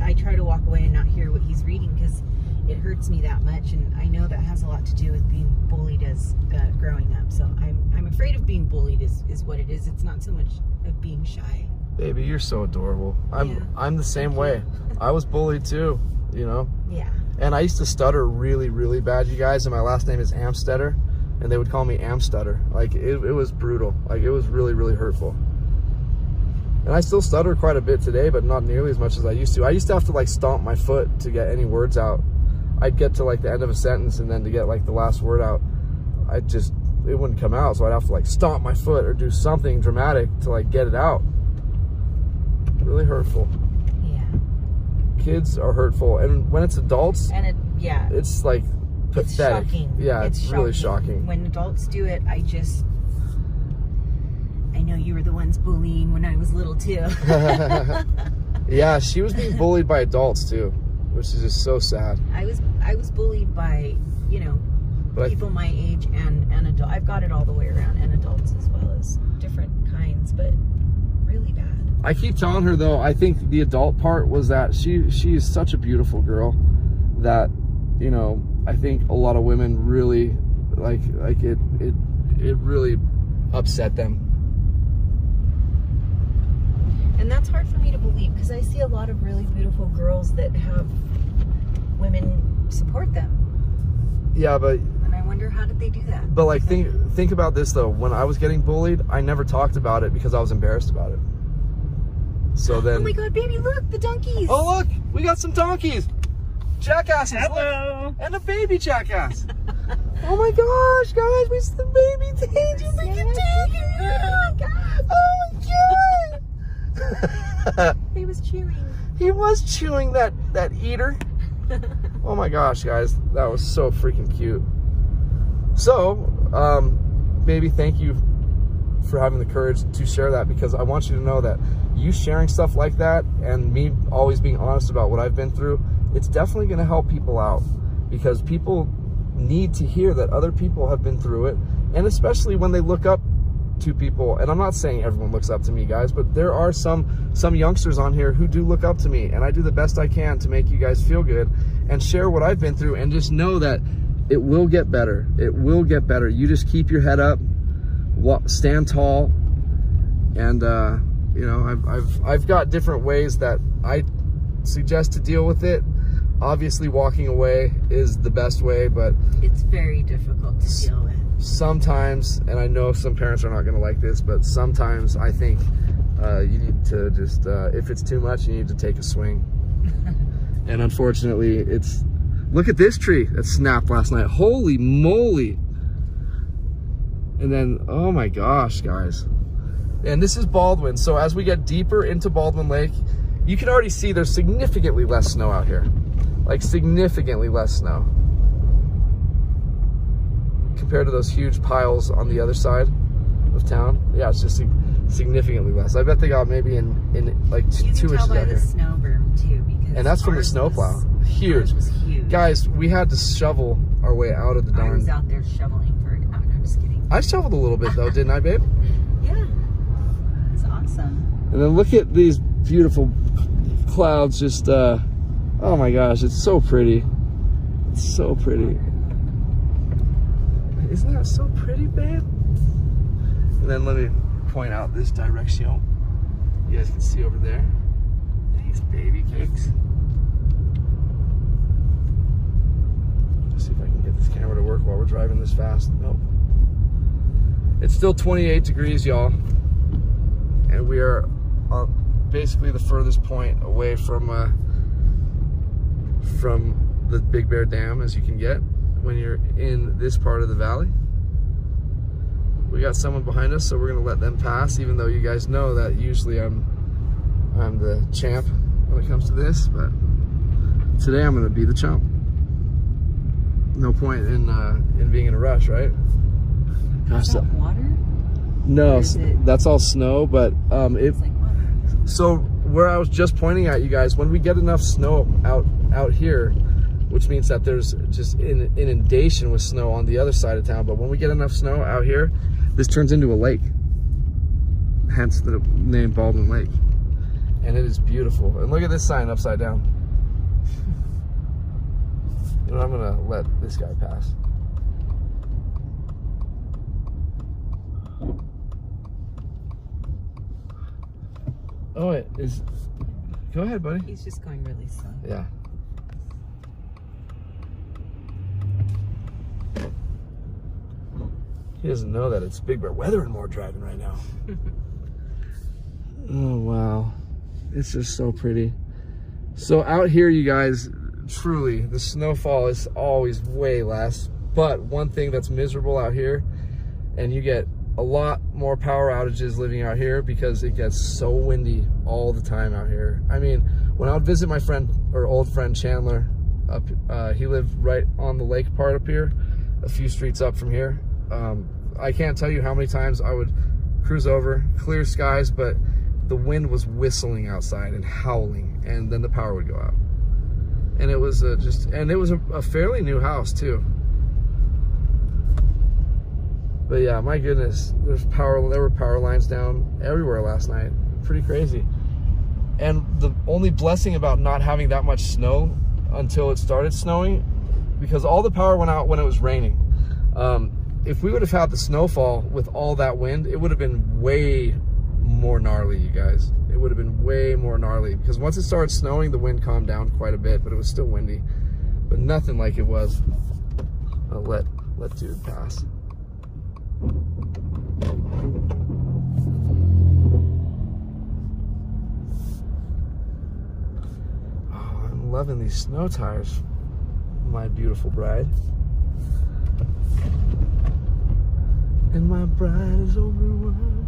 I try to walk away and not hear what he's reading, because it hurts me that much, and I know that has a lot to do with being bullied as growing up. So I'm afraid of being bullied is what it is. It's not so much of being shy. Baby, you're so adorable. I'm the same way. I was bullied too, you know? Yeah. And I used to stutter really bad, you guys, and my last name is Amstetter, and they would call me Amstutter. Like, it was brutal. Like, it was really hurtful. And I still stutter quite a bit today, but not nearly as much as I used to. I used to have to, like, stomp my foot to get any words out. I'd get to, like, the end of a sentence, and then to get, like, the last word out, it wouldn't come out. So I'd have to, like, stomp my foot or do something dramatic to, like, get it out. Really hurtful. Yeah. Kids are hurtful. And when it's adults, it's, like, pathetic. It's shocking. Yeah, it's really shocking. When adults do it, I know you were the ones bullying when I was little too. Yeah, she was being bullied by adults too, which is just so sad. I was bullied by, you know, people my age and adult. I've got it all the way around, and adults as well as different kinds, but really bad. I keep telling her though, I think the adult part was that she is such a beautiful girl that, you know, I think a lot of women really like it really upset them. And that's hard for me to believe, because I see a lot of really beautiful girls that have women support them. Yeah, but... And I wonder, how did they do that? But, like, think about this, though. When I was getting bullied, I never talked about it because I was embarrassed about it. So then... Oh my god, baby, look! The donkeys! Oh, look! We got some donkeys! Jackasses! Hello! Look. And a baby jackass! Oh my gosh, guys! We see the baby danger! Look at Danger! Oh my god! He was chewing. He was chewing that eater. Oh my gosh, guys, that was so freaking cute. So, baby, thank you for having the courage to share that, because I want you to know that you sharing stuff like that and me always being honest about what I've been through, it's definitely going to help people out, because people need to hear that other people have been through it. And especially when they look up to people, and I'm not saying everyone looks up to me, guys, but there are some youngsters on here who do look up to me, and I do the best I can to make you guys feel good and share what I've been through, and just know that it will get better. It will get better. You just keep your head up, stand tall, and you know, I've got different ways that I suggest to deal with it. Obviously, walking away is the best way, but it's very difficult to deal with. Sometimes, and I know some parents are not going to like this, but sometimes I think you need to just, if it's too much, you need to take a swing. And unfortunately, look at this tree that snapped last night. Holy moly. And then, oh my gosh, guys. And this is Baldwin. So as we get deeper into Baldwin Lake, you can already see there's significantly less snow out here. Like significantly less snow compared to those huge piles on the other side of town. Yeah, it's just significantly less. I bet they got maybe in like 2 inches out here. You can tell by the snow berm too, because and that's from the snowplow. Huge. Was huge. Guys, we had to shovel our way out of the darn. I was out there shoveling for an hour. No, I'm just kidding. I shoveled a little bit though, didn't I, babe? Yeah, it's awesome. And then look at these beautiful clouds. Just oh my gosh, it's so pretty. It's so pretty. Isn't that so pretty, babe? And then let me point out this direction. You guys can see over there. These baby cakes. Let's see if I can get this camera to work while we're driving this fast. Nope. It's still 28 degrees, y'all. And we are basically the furthest point away from the Big Bear Dam as you can get when you're in this part of the valley. We got someone behind us, so we're gonna let them pass, even though you guys know that usually I'm the champ when it comes to this, but today I'm gonna be the chump. No point in being in a rush, right? Gosh, is that water? No, that's all snow, but it's like water. So where I was just pointing at you guys, when we get enough snow out here, which means that there's just an inundation with snow on the other side of town, but when we get enough snow out here, this turns into a lake, hence the name Baldwin Lake. And it is beautiful. And look at this sign upside down. You know, I'm gonna let this guy pass. Oh, it is. Go ahead, buddy. He's just going really slow. Yeah. He doesn't know that it's Big Bear weather and more driving right now. Oh, wow. It's just so pretty. So out here, you guys, truly, the snowfall is always way less. But one thing that's miserable out here, and you get a lot more power outages living out here because it gets so windy all the time out here. I mean, when I would visit my friend, or old friend Chandler, he lived right on the lake part up here, a few streets up from here. I can't tell you how many times I would cruise over, clear skies, but the wind was whistling outside and howling, and then the power would go out. And it was a fairly new house too. But yeah, my goodness, there were power lines down everywhere last night. Pretty crazy. And the only blessing about not having that much snow until it started snowing, because all the power went out when it was raining. If we would have had the snowfall with all that wind, it would have been way more gnarly, you guys. It would have been way more gnarly, because once it started snowing, the wind calmed down quite a bit, but it was still windy. But nothing like it was. I'll let dude pass. Oh, I'm loving these snow tires, my beautiful bride. And my bride is overwhelmed.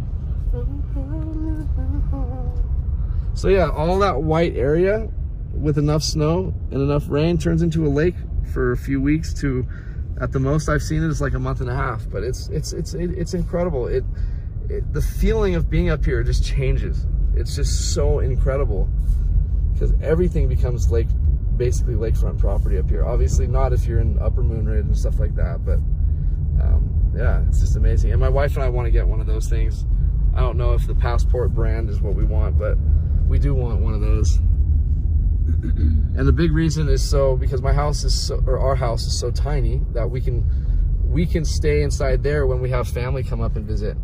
So yeah, all that white area with enough snow and enough rain turns into a lake for a few weeks to, at the most I've seen it is like a month and a half. But it's incredible. the feeling of being up here just changes. It's just so incredible because everything becomes basically lakefront property up here. Obviously not if you're in Upper Moon Ridge and stuff like that, but yeah, it's just amazing. And my wife and I want to get one of those things. I don't know if the Passport brand is what we want, but we do want one of those. And the big reason is because my house is our house is so tiny that we can stay inside there when we have family come up and visit.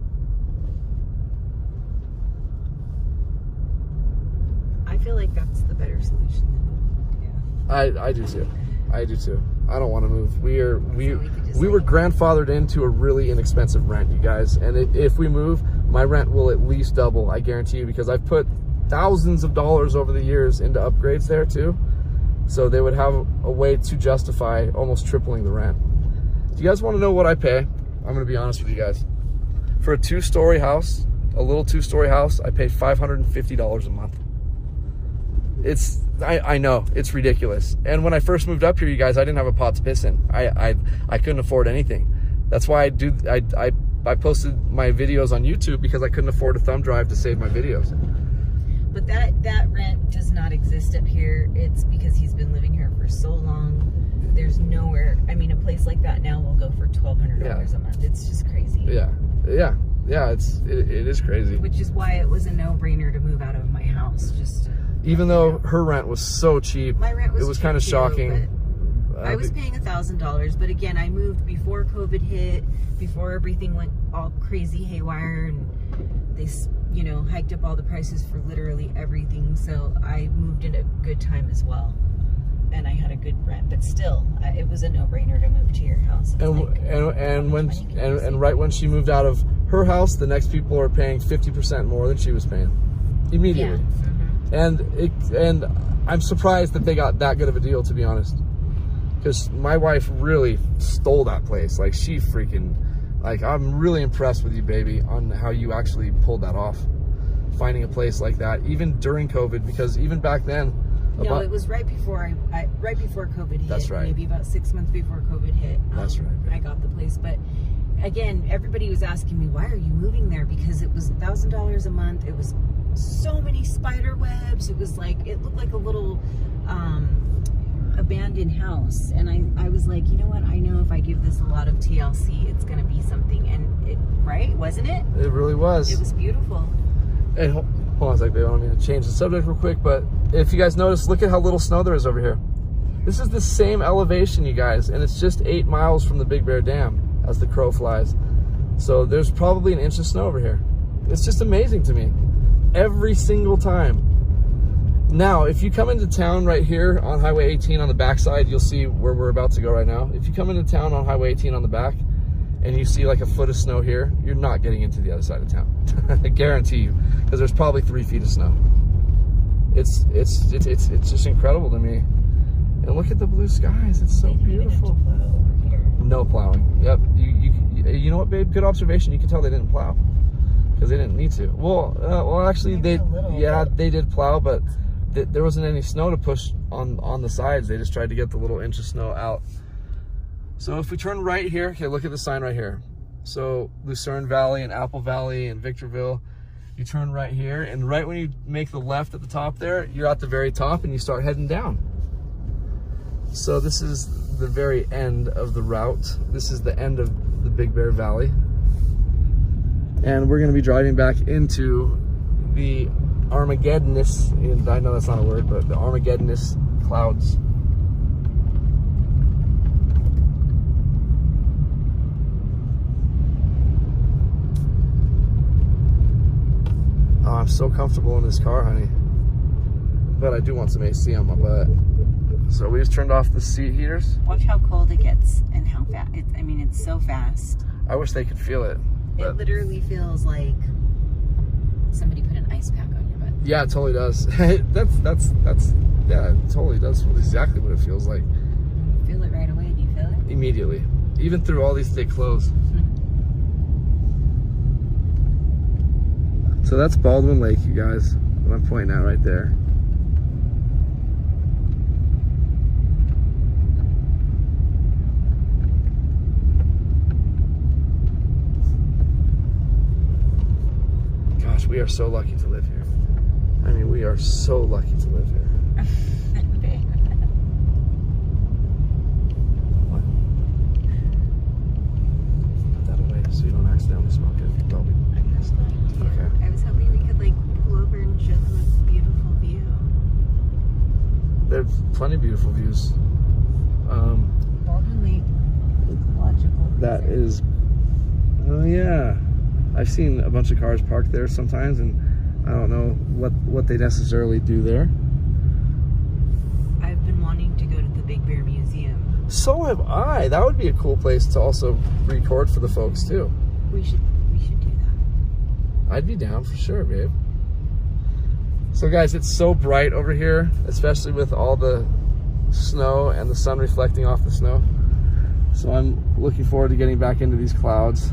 I feel like that's the better solution than moving. I do too. I do too. I don't want to move. We were grandfathered into a really inexpensive rent, you guys. And if we move, my rent will at least double, I guarantee you, because I've put thousands of dollars over the years into upgrades there too. So they would have a way to justify almost tripling the rent. Do you guys want to know what I pay? I'm going to be honest with you guys. For a 2-story house, a little 2-story house, I pay $550 a month. I know it's ridiculous. And when I first moved up here, you guys, I didn't have a pot to piss in. I couldn't afford anything. That's why I posted my videos on YouTube, because I couldn't afford a thumb drive to save my videos. But that rent does not exist up here. It's because he's been living here for so long. There's nowhere. I mean, a place like that now will go for $1,200 a month. It's just crazy. Yeah. It is crazy. Which is why it was a no-brainer to move out of my house. Even though her rent was so cheap, my rent was kind of shocking. I was paying $1,000, but again, I moved before COVID hit, before everything went all crazy haywire, and they, hiked up all the prices for literally everything. So I moved in a good time as well, and I had a good rent. But still, it was a no-brainer to move to your house. And right when she moved out of her house, the next people are paying 50% more than she was paying immediately. Yeah. And I'm surprised that they got that good of a deal, to be honest, because my wife really stole that place. Like, she freaking, I'm really impressed with you, baby, on how you actually pulled that off, finding a place like that, even during COVID, because even back then. No, it was right before right before COVID hit. That's right. Maybe about 6 months before COVID hit. That's right. I got the place, but again, everybody was asking me, why are you moving there? Because it was $1,000 a month. It was so many spider webs. It was it looked like a little abandoned house. And I was like, you know what? I know if I give this a lot of TLC, it's going to be something. And right? Wasn't it? It really was. It was beautiful. And hold on a second, babe. I don't mean to change the subject real quick, but if you guys notice, look at how little snow there is over here. This is the same elevation, you guys, and it's just 8 miles from the Big Bear Dam as the crow flies. So there's probably an inch of snow over here. It's just amazing to me. Every single time. Now, if you come into town right here on Highway 18 on the backside, you'll see where we're about to go right now. If you come into town on Highway 18 on the back and you see like a foot of snow here, you're not getting into the other side of town. I guarantee you, because there's probably 3 feet of snow. It's just incredible to me. And look at the blue skies. It's so beautiful. No plowing. Yep. You know what, babe? Good observation. You can tell they didn't plow because they didn't need to. Well, actually, they did plow, but there wasn't any snow to push on the sides. They just tried to get the little inch of snow out. So if we turn right here, okay, look at the sign right here. So Lucerne Valley and Apple Valley and Victorville. You turn right here, and right when you make the left at the top there, you're at the very top and you start heading down. So this is the very end of the route. This is the end of the Big Bear Valley. And we're gonna be driving back into the Armageddonous, and I know that's not a word, but the Armageddonous clouds. Oh, I'm so comfortable in this car, honey. But I do want some AC on my butt. So we just turned off the seat heaters. Watch how cold it gets and how fast. It's so fast. I wish they could feel it. It literally feels like somebody put an ice pack on your butt. Yeah, it totally does. Yeah, it totally does exactly what it feels like. You feel it right away. Do you feel it? Immediately. Even through all these thick clothes. So that's Baldwin Lake, you guys, what I'm pointing at right there. We are so lucky to live here. I mean, we are so lucky to live here. What? Put that away so you don't accidentally smoke it. That'll be okay. I was hoping we could like pull over and show them a beautiful view. There's plenty of beautiful views. Baldwin Lake Ecological. That is, oh yeah. I've seen a bunch of cars parked there sometimes, and I don't know what they necessarily do there. I've been wanting to go to the Big Bear Museum. So have I. That would be a cool place to also record for the folks too. We should do that. I'd be down for sure, babe. So guys, it's so bright over here, especially with all the snow and the sun reflecting off the snow. So I'm looking forward to getting back into these clouds.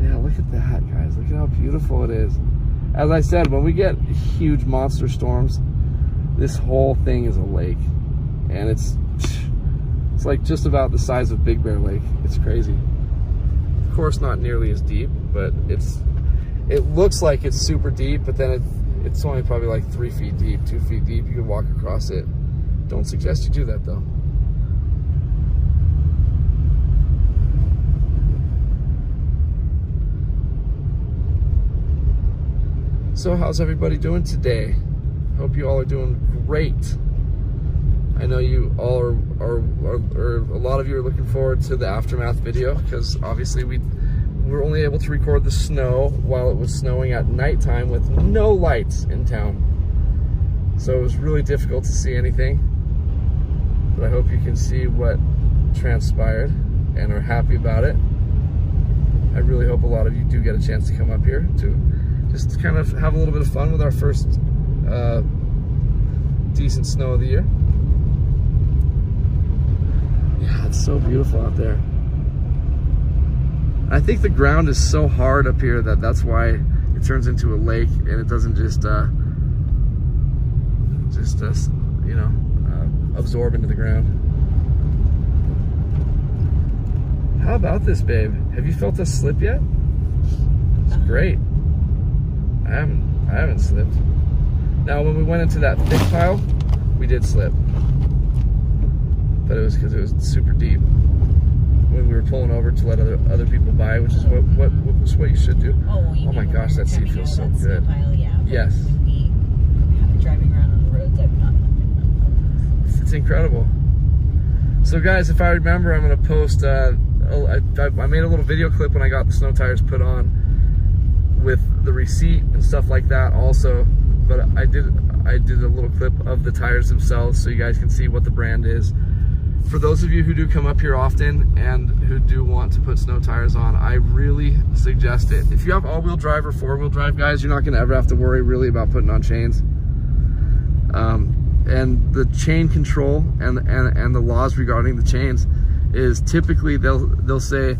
Yeah, look at that, guys. Look at how beautiful it is. As I said, when we get huge monster storms, this whole thing is a lake. And it's like just about the size of Big Bear Lake. It's crazy. Of course, not nearly as deep, but it looks like it's super deep, but then it's only probably like 3 feet deep, 2 feet deep. You can walk across it. Don't suggest you do that though. So how's everybody doing today? Hope you all are doing great. I know you all are a lot of you are looking forward to the aftermath video, because obviously we were only able to record the snow while it was snowing at nighttime with no lights in town. So it was really difficult to see anything. But I hope you can see what transpired and are happy about it. I really hope a lot of you do get a chance to come up here to just kind of have a little bit of fun with our first decent snow of the year. Yeah, it's so beautiful out there. I think the ground is so hard up here that's why it turns into a lake and it doesn't just you know, absorb into the ground. How about this, babe? Have you felt us slip yet? It's great. I haven't slipped. Now, when we went into that thick pile, we did slip, but it was because it was super deep. When we were pulling over to let other people by, which is what you should do. Oh my gosh, that seat feels so good. Pile, yeah. Yes. When we have driving around on the roads, I've not looked at It's incredible. So guys, if I remember, I'm gonna post. I made a little video clip when I got the snow tires put on, with the receipt and stuff like that also. But I did a little clip of the tires themselves so you guys can see what the brand is. For those of you who do come up here often and who do want to put snow tires on, I really suggest it. If you have all-wheel drive or four-wheel drive, guys, you're not gonna ever have to worry really about putting on chains. And the chain control and the laws regarding the chains is typically they'll say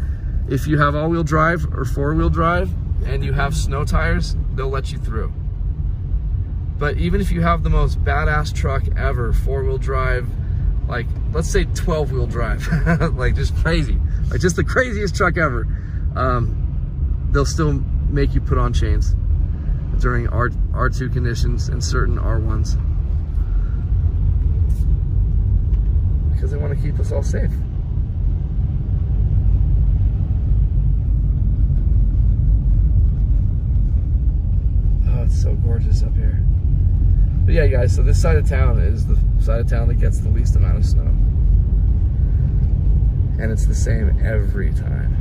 if you have all-wheel drive or four-wheel drive and you have snow tires, they'll let you through. But even if you have the most badass truck ever, four-wheel drive, like let's say 12-wheel drive, like just crazy, like just the craziest truck ever, they'll still make you put on chains during R2 conditions and certain R1s, because they want to keep us all safe. Oh, it's so gorgeous up here. But yeah, guys, so this side of town is the side of town that gets the least amount of snow. And it's the same every time.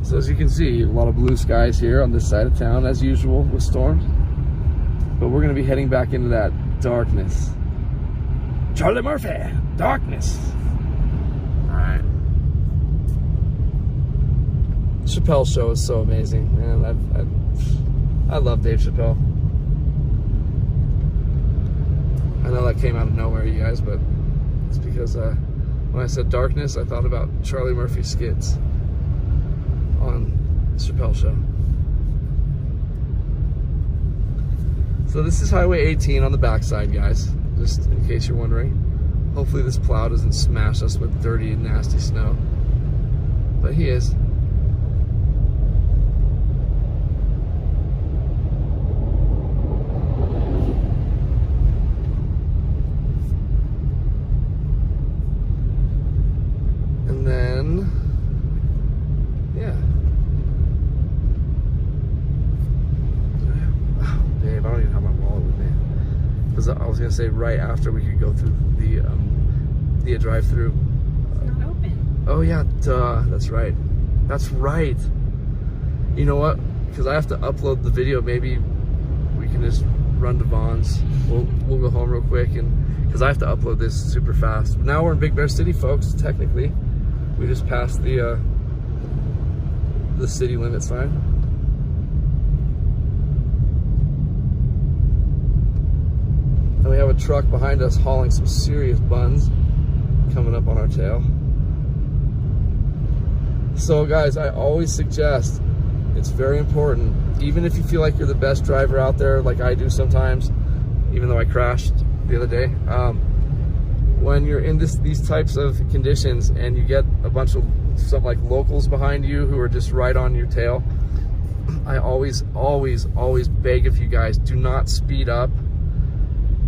So as you can see, a lot of blue skies here on this side of town, as usual with storms. But we're gonna be heading back into that darkness. Charlie Murphy, darkness. All right. Chappelle show is so amazing, man. I love Dave Chappelle. I know that came out of nowhere, you guys, but it's because when I said darkness, I thought about Charlie Murphy's skits on the Chappelle show. So this is Highway 18 on the backside, guys, just in case you're wondering. Hopefully this plow doesn't smash us with dirty and nasty snow, but he is. And then, yeah. Oh, babe, I don't even have my wallet with me. Because I was gonna say right after we could go through the drive-through. It's not open. Oh yeah, duh. That's right. That's right. You know what? Because I have to upload the video. Maybe we can just run to Vaughn's. We'll go home real quick, and because I have to upload this super fast. Now we're in Big Bear City, folks. Technically, we just passed the city limit sign. And we have a truck behind us hauling some serious buns coming up on our tail. So guys, I always suggest, it's very important, even if you feel like you're the best driver out there, like I do sometimes, even though I crashed the other day, when you're in these types of conditions and you get a bunch of some like locals behind you who are just right on your tail, I always beg of you guys, do not speed up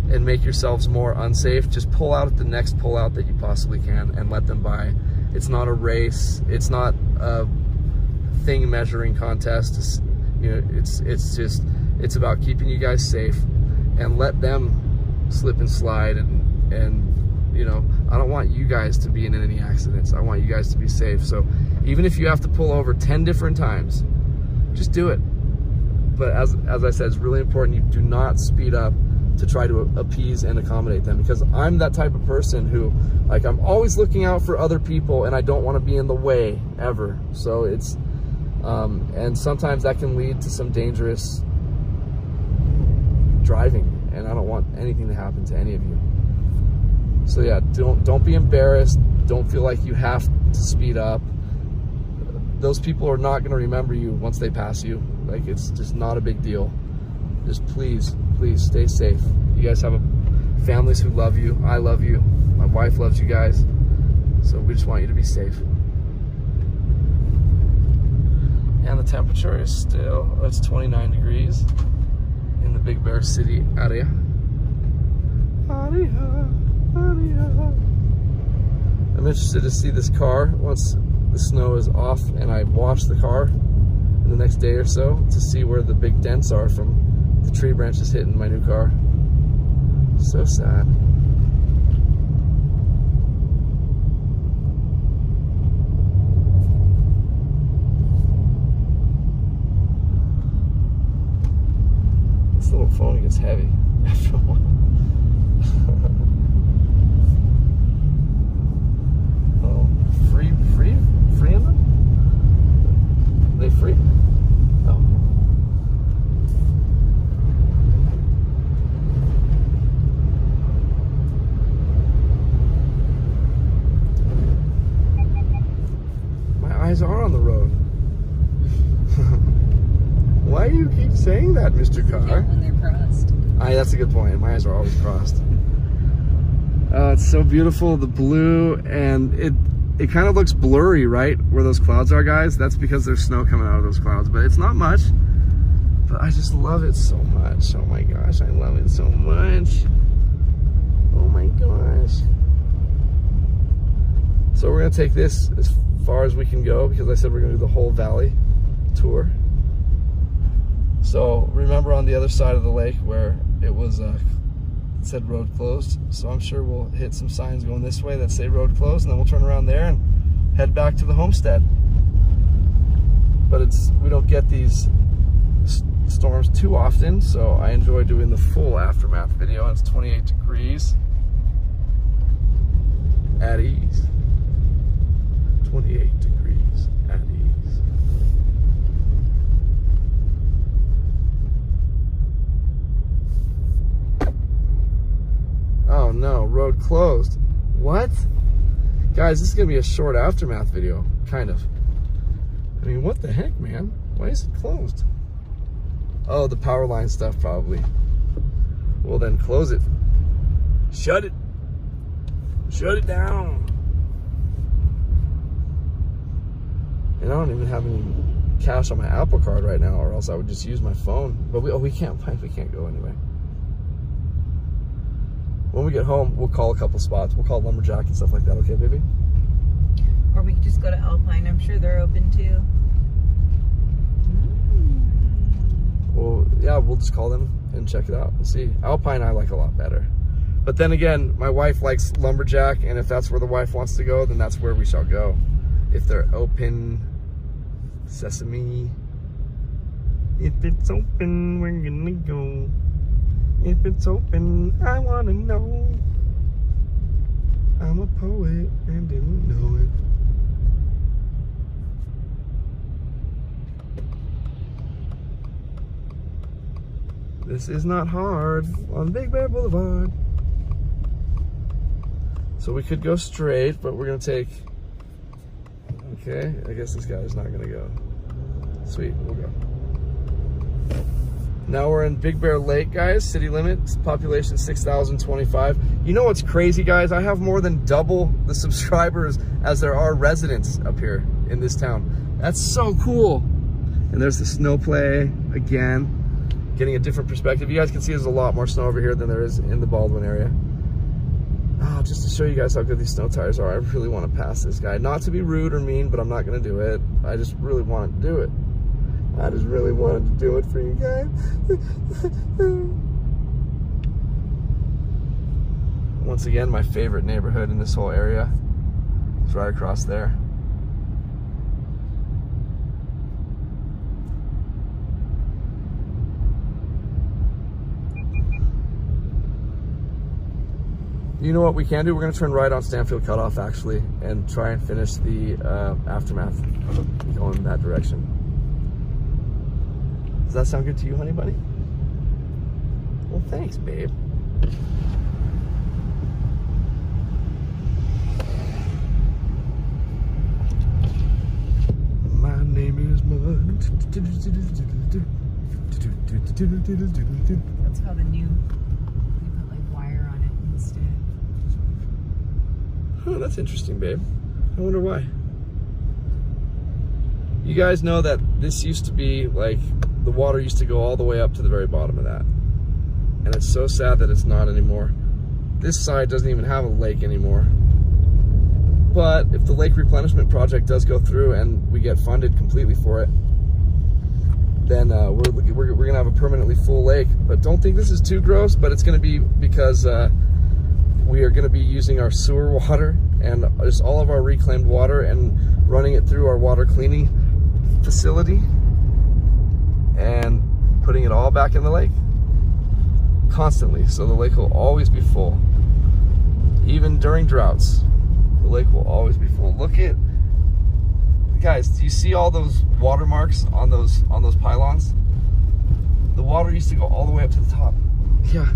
and make yourselves more unsafe. Just pull out at the next pull out that you possibly can and let them by. It's not a race. It's not a thing measuring contest. It's, you know, it's about keeping you guys safe, and let them slip and slide. And you know, I don't want you guys to be in any accidents. I want you guys to be safe. So even if you have to pull over 10 different times, just do it. But as I said, it's really important you do not speed up to try to appease and accommodate them, because I'm that type of person who, like, I'm always looking out for other people and I don't want to be in the way ever. So it's and sometimes that can lead to some dangerous driving, and I don't want anything to happen to any of you. So yeah, don't be embarrassed. Don't feel like you have to speed up. Those people are not going to remember you once they pass you. Like, it's just not a big deal. Just please stay safe. You guys have families who love you. I love you. My wife loves you guys. So we just want you to be safe. And the temperature is still, it's 29 degrees in the Big Bear City area. I'm interested to see this car once the snow is off and I wash the car in the next day or so, to see where the big dents are from the tree branches hitting my new car. So sad. This little phone gets heavy after a while. Oh, free in them? Are they free? Oh. Eyes are on the road. Why do you keep saying that, Mr. Car? When they're crossed. That's a good point. My eyes are always crossed. It's so beautiful, the blue, and it kind of looks blurry, right, where those clouds are, guys. That's because there's snow coming out of those clouds, but it's not much. But I just love it so much. Oh my gosh, I love it so much. Oh my gosh. So we're gonna take this as far as we can go, because I said we're gonna do the whole valley tour. So remember on the other side of the lake where it was it said road closed, so I'm sure we'll hit some signs going this way that say road closed, and then we'll turn around there and head back to the homestead. But we don't get these storms too often, so I enjoy doing the full aftermath video. It's 28 degrees at ease. 28 degrees at ease. closed. What? Guys, this is gonna be a short aftermath video, kind of. I mean, what the heck, man? Why is it closed? Oh, the power line stuff, probably. Well, then close it. Shut it. Shut it down. And I don't even have any cash on my Apple Card right now, or else I would just use my phone. But we can't go anyway. When we get home, we'll call a couple spots. We'll call Lumberjack and stuff like that. Okay, baby? Or we could just go to Alpine. I'm sure they're open too. Well, yeah, we'll just call them and check it out and see. Alpine I like a lot better. But then again, my wife likes Lumberjack, and if that's where the wife wants to go, then that's where we shall go. If they're open, sesame. If it's open, we're gonna go. If it's open, I wanna know. I'm a poet and didn't know it. This is not hard on Big Bear Boulevard. So we could go straight, but we're gonna take, okay, I guess this guy is not gonna go. Sweet, we'll go. Now we're in Big Bear Lake, guys, city limit, population 6,025. You know what's crazy, guys? I have more than double the subscribers as there are residents up here in this town. That's so cool. And there's the snow play again, getting a different perspective. You guys can see there's a lot more snow over here than there is in the Baldwin area. Oh, just to show you guys how good these snow tires are, I really want to pass this guy. Not to be rude or mean, but I'm not going to do it. I just really wanted to do it. I just really wanted to do it for you guys. Once again, my favorite neighborhood in this whole area is right across there. You know what we can do? We're going to turn right on Stanfield Cutoff, actually, and try and finish the aftermath going in that direction. Does that sound good to you, honey bunny? Well, thanks, babe. My name is Mud. That's how the new, they put like wire on it instead. Oh, that's interesting, babe. I wonder why. You guys know that this used to be like, the water used to go all the way up to the very bottom of that. And it's so sad that it's not anymore. This side doesn't even have a lake anymore. But if the lake replenishment project does go through and we get funded completely for it, then we're gonna have a permanently full lake. But don't think this is too gross, but it's gonna be because we are gonna be using our sewer water and just all of our reclaimed water and running it through our water cleaning facility and putting it all back in the lake constantly. So the lake will always be full. Even during droughts, the lake will always be full. Look at, guys, do you see all those watermarks on those pylons? The water used to go all the way up to the top. Yeah.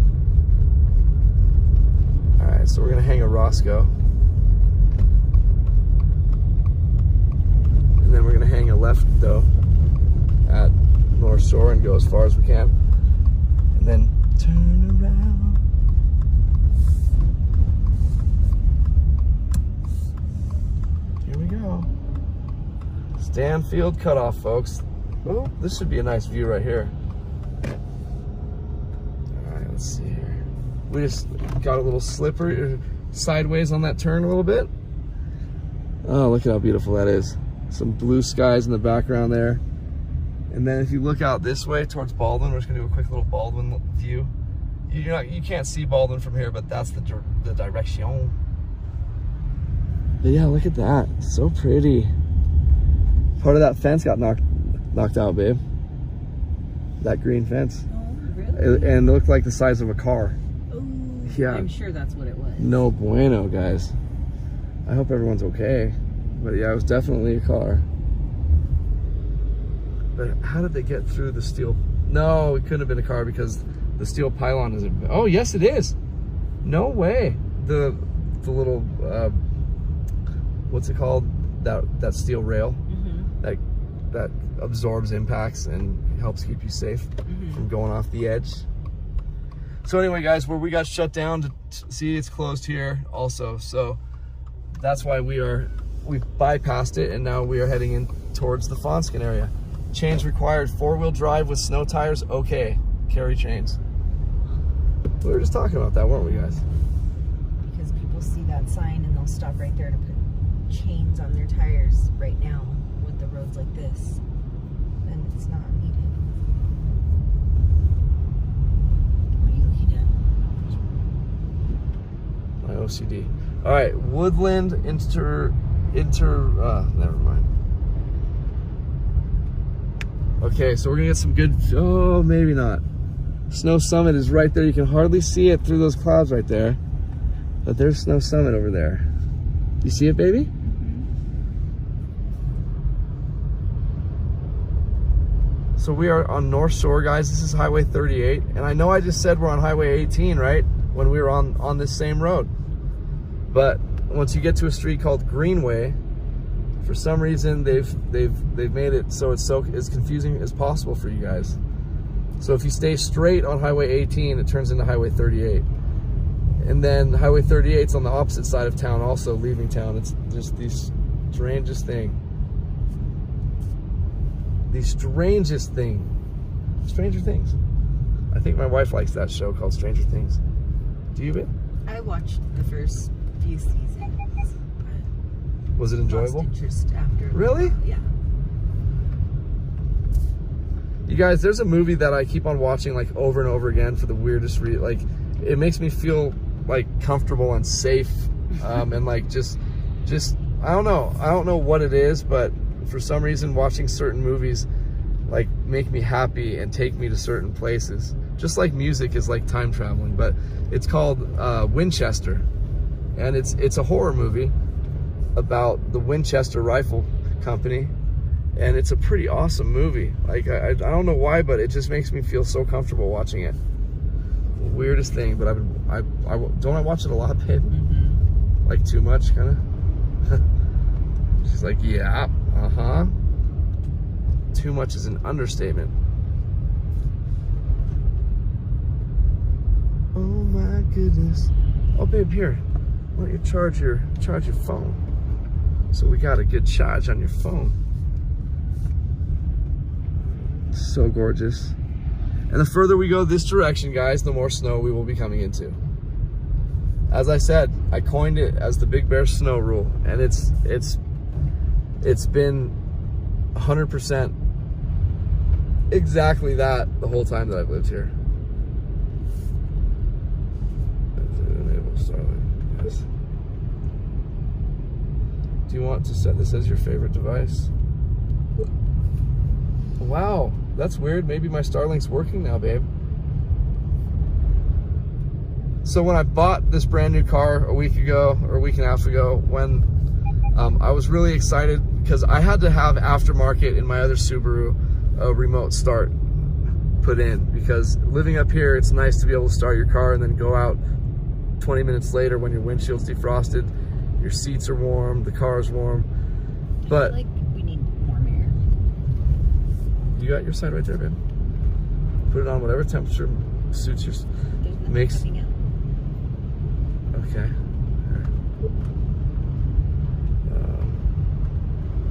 All right, so we're gonna hang a Roscoe. And then we're gonna hang a left though at North Shore and go as far as we can. And then turn around. Here we go. Stanfield Cutoff, folks. Oh, this should be a nice view right here. All right, let's see here. We just got a little slippery sideways on that turn a little bit. Oh, look at how beautiful that is. Some blue skies in the background there. And then if you look out this way towards Baldwin, we're just gonna do a quick little Baldwin view. You can't see Baldwin from here, but that's the direction. But yeah, look at that, so pretty. Part of that fence got knocked out, babe. That green fence. Oh, really? And it looked like the size of a car. Oh, Yeah. I'm sure that's what it was. No bueno, guys. I hope everyone's okay. But yeah, it was definitely a car. But how did they get through the steel? No, it couldn't have been a car because the steel pylon isn't. Oh, yes, it is. No way. the little what's it called? That steel rail that absorbs impacts and helps keep you safe from going off the edge. So anyway, guys, where we got shut down to see, it's closed here also. So that's why we bypassed it, and now we are heading in towards the Fonskin area. Chains required, 4-wheel drive with snow tires, okay. Carry chains. We were just talking about that, weren't we, guys? Because people see that sign and they'll stop right there to put chains on their tires right now with the roads like this. And it's not needed. What are you looking at? My OCD. All right, Woodland never mind. Okay, so we're gonna get some good, oh, maybe not. Snow Summit is right there. You can hardly see it through those clouds right there. But there's Snow Summit over there. You see it, baby? So we are on North Shore, guys. This is Highway 38. And I know I just said we're on Highway 18, right? When we were on this same road. But once you get to a street called Greenway, for some reason they've made it so it's as confusing as possible for you guys. So if you stay straight on Highway 18, it turns into Highway 38. And then Highway 38's on the opposite side of town also, leaving town. It's just the strangest thing. The strangest thing. Stranger Things. I think my wife likes that show called Stranger Things. Do you, babe? I watched the first few seasons. But was it enjoyable? lost interest after. Really? Yeah. You guys, there's a movie that I keep on watching like over and over again for the weirdest reason. Like, it makes me feel like comfortable and safe, and like just I don't know what it is, but for some reason watching certain movies like make me happy and take me to certain places. Just like music is like time traveling, but it's called Winchester, and it's a horror movie about the Winchester Rifle Company. And it's a pretty awesome movie. Like, I don't know why, but it just makes me feel so comfortable watching it. Weirdest thing, but don't I watch it a lot, babe? Like too much, kind of. She's like, yeah, Too much is an understatement. Oh my goodness. Oh, babe, here. Why don't you charge your phone? So we got a good charge on your phone. So gorgeous. And the further we go this direction, guys, the more snow we will be coming into. As I said, I coined it as the Big Bear Snow Rule, and it's been 100% exactly that the whole time that I've lived here. Enable Starlink, yes. Do you want to set this as your favorite device? Wow, that's weird. Maybe my Starlink's working now, babe. So when I bought this brand new car a week ago, or a week and a half ago, when I was really excited because I had to have aftermarket in my other Subaru a remote start put in, because living up here, it's nice to be able to start your car and then go out 20 minutes later when your windshield's defrosted, your seats are warm, the car is warm. But I feel like we need warm air. You got your side right there, babe. Put it on whatever temperature suits your makes. Okay.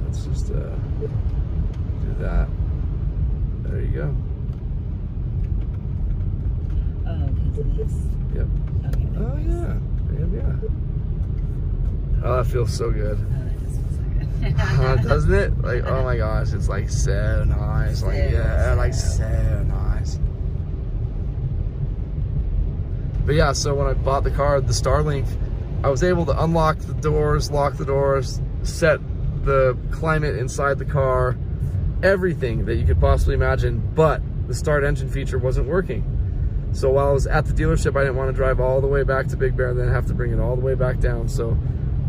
Let's just do that. There you go. Oh, because of this? Yep. Okay. Oh yeah. Yeah. Oh, that feels so good. Oh, that just feels so good. Doesn't it? Like, oh my gosh, it's like so nice. Like, yeah, like so nice. But yeah, so when I bought the car, the Starlink, I was able to unlock the doors, lock the doors, set the climate inside the car, everything that you could possibly imagine, but the start engine feature wasn't working. So while I was at the dealership, I didn't want to drive all the way back to Big Bear and then have to bring it all the way back down. So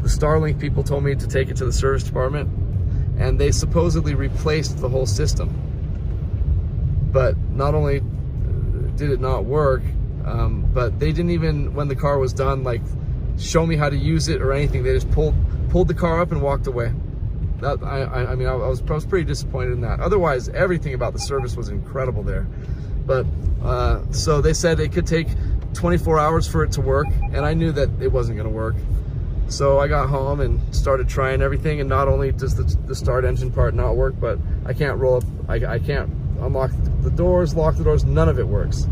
the Starlink people told me to take it to the service department, and they supposedly replaced the whole system. But not only did it not work, but they didn't even, when the car was done, like show me how to use it or anything. They just pulled the car up and walked away. That, I mean, I was pretty disappointed in that. Otherwise, everything about the service was incredible there. But so they said it could take 24 hours for it to work, and I knew that it wasn't going to work. So I got home and started trying everything, and not only does the start engine part not work, but I can't roll up, I can't unlock the doors, lock the doors, none of it works.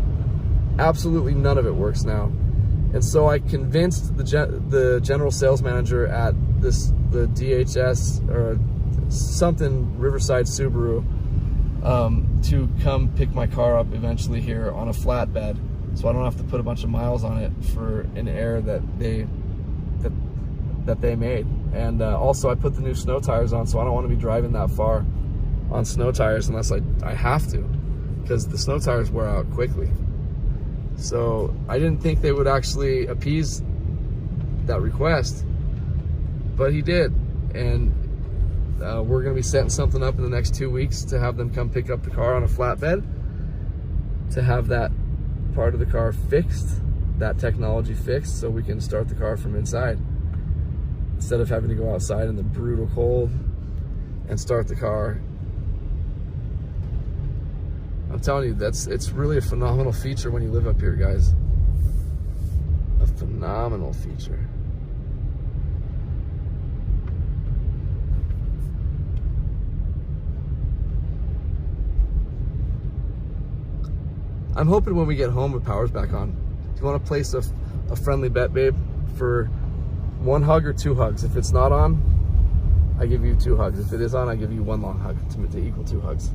Absolutely none of it works now. And so I convinced the general sales manager at the DHS or something Riverside Subaru to come pick my car up eventually here on a flatbed, so I don't have to put a bunch of miles on it for an error that they made. And also I put the new snow tires on, so I don't want to be driving that far on snow tires unless I have to, because the snow tires wear out quickly. So I didn't think they would actually appease that request, but he did. And we're gonna be setting something up in the next 2 weeks to have them come pick up the car on a flatbed, to have that part of the car fixed, that technology fixed, so we can start the car from inside, instead of having to go outside in the brutal cold and start the car. I'm telling you, it's really a phenomenal feature when you live up here, guys. A phenomenal feature. I'm hoping when we get home, the power's back on. Do you want to place a friendly bet, babe, for 1 hug or 2 hugs? If it's not on, I give you 2 hugs. If it is on, I give you 1 long hug to equal 2 hugs.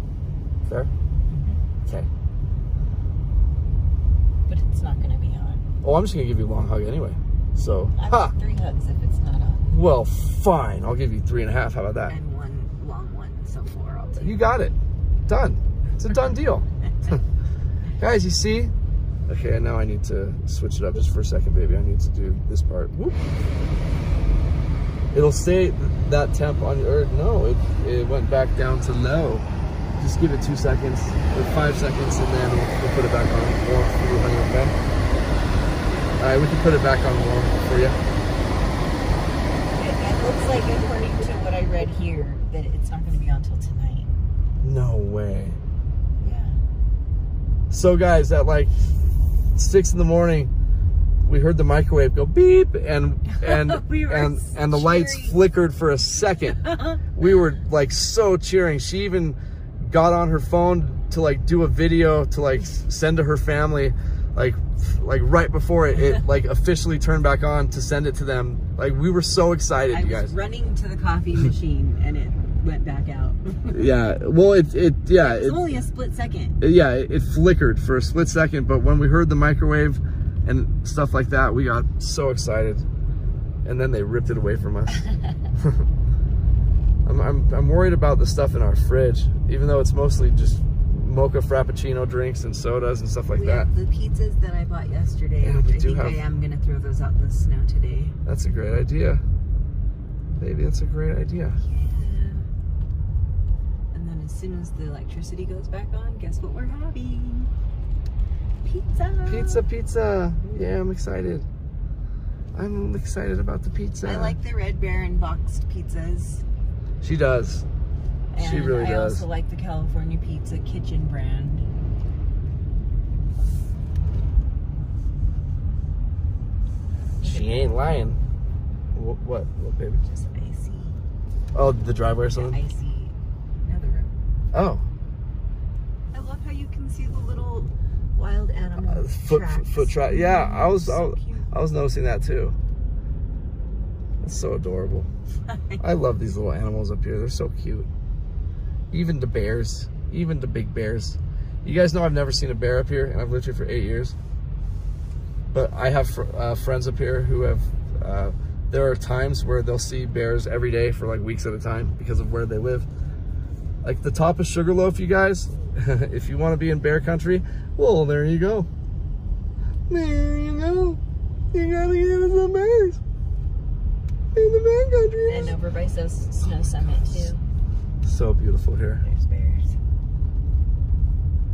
Fair? Okay. But it's not going to be on. Oh, I'm just going to give you a long hug anyway. So, I want 3 hugs if it's not on. Well, fine. I'll give you 3.5. How about that? And 1 long one, so 4 I'll take. You got it. Done. It's a done deal. Guys, you see? Okay, now I need to switch it up just for a second, baby. I need to do this part. Whoop. It'll stay that temp on your, no, it went back down to low. Just give it 2 seconds or 5 seconds, and then we'll put it back on warm for you, honey, okay? All right, we can put it back on warm for you. It looks like, according to what I read here, that it's not going to be on till tonight. No way. Yeah. So guys, at like 6 in the morning, we heard the microwave go beep, and the lights flickered for a second. We were like so cheering. She even got on her phone to like do a video to like send to her family, like right before it like officially turned back on to send it to them. Like, we were so excited, you guys. I was running to the coffee machine and it went back out. Yeah, well, it's only a split second. Yeah, it flickered for a split second, but when we heard the microwave and stuff like that, we got so excited, and then they ripped it away from us. I'm worried about the stuff in our fridge, even though it's mostly just mocha frappuccino drinks and sodas and stuff like that. The pizzas that I bought yesterday, Yeah, I think I am gonna throw those out in the snow today. That's a great idea, baby. That's a great idea. Yeah. And then as soon as the electricity goes back on, guess what we're having? Pizza. Pizza. Yeah, I'm excited. I'm excited about the pizza. I like the Red Baron boxed pizzas. She does. And She really I does. also like the California Pizza Kitchen brand. She ain't lying. What, baby? Just icy. Oh, the driveway or something? Icy. Another room. Oh. I love how you can see the little wild animal Foot track. Yeah, I was cute. I was noticing that too. It's so adorable. I love these little animals up here. They're so cute. Even the bears, even the big bears. You guys know I've never seen a bear up here, and I've lived here for 8 years. But I have friends up here who have, there are times where they'll see bears every day for like weeks at a time because of where they live. Like the top of Sugarloaf, you guys, if you want to be in bear country, well, there you go. There you go. You gotta get some bears in the bear country. And over by Snow Summit too. So beautiful here. There's bears.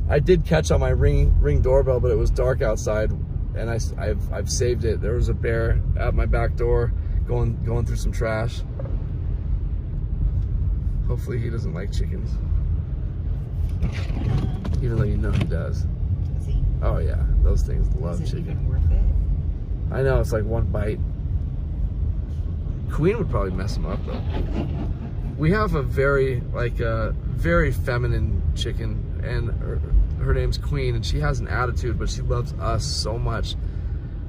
I did catch on my ring doorbell, but it was dark outside and I've saved it. There was a bear at my back door going through some trash. Hopefully he doesn't like chickens, even though you know he does. Does he? Oh yeah, those things love Is it chicken. even worth it? I know, it's like one bite. Queen would probably mess him up though. We have a very feminine chicken, and her name's Queen, and she has an attitude, but she loves us so much.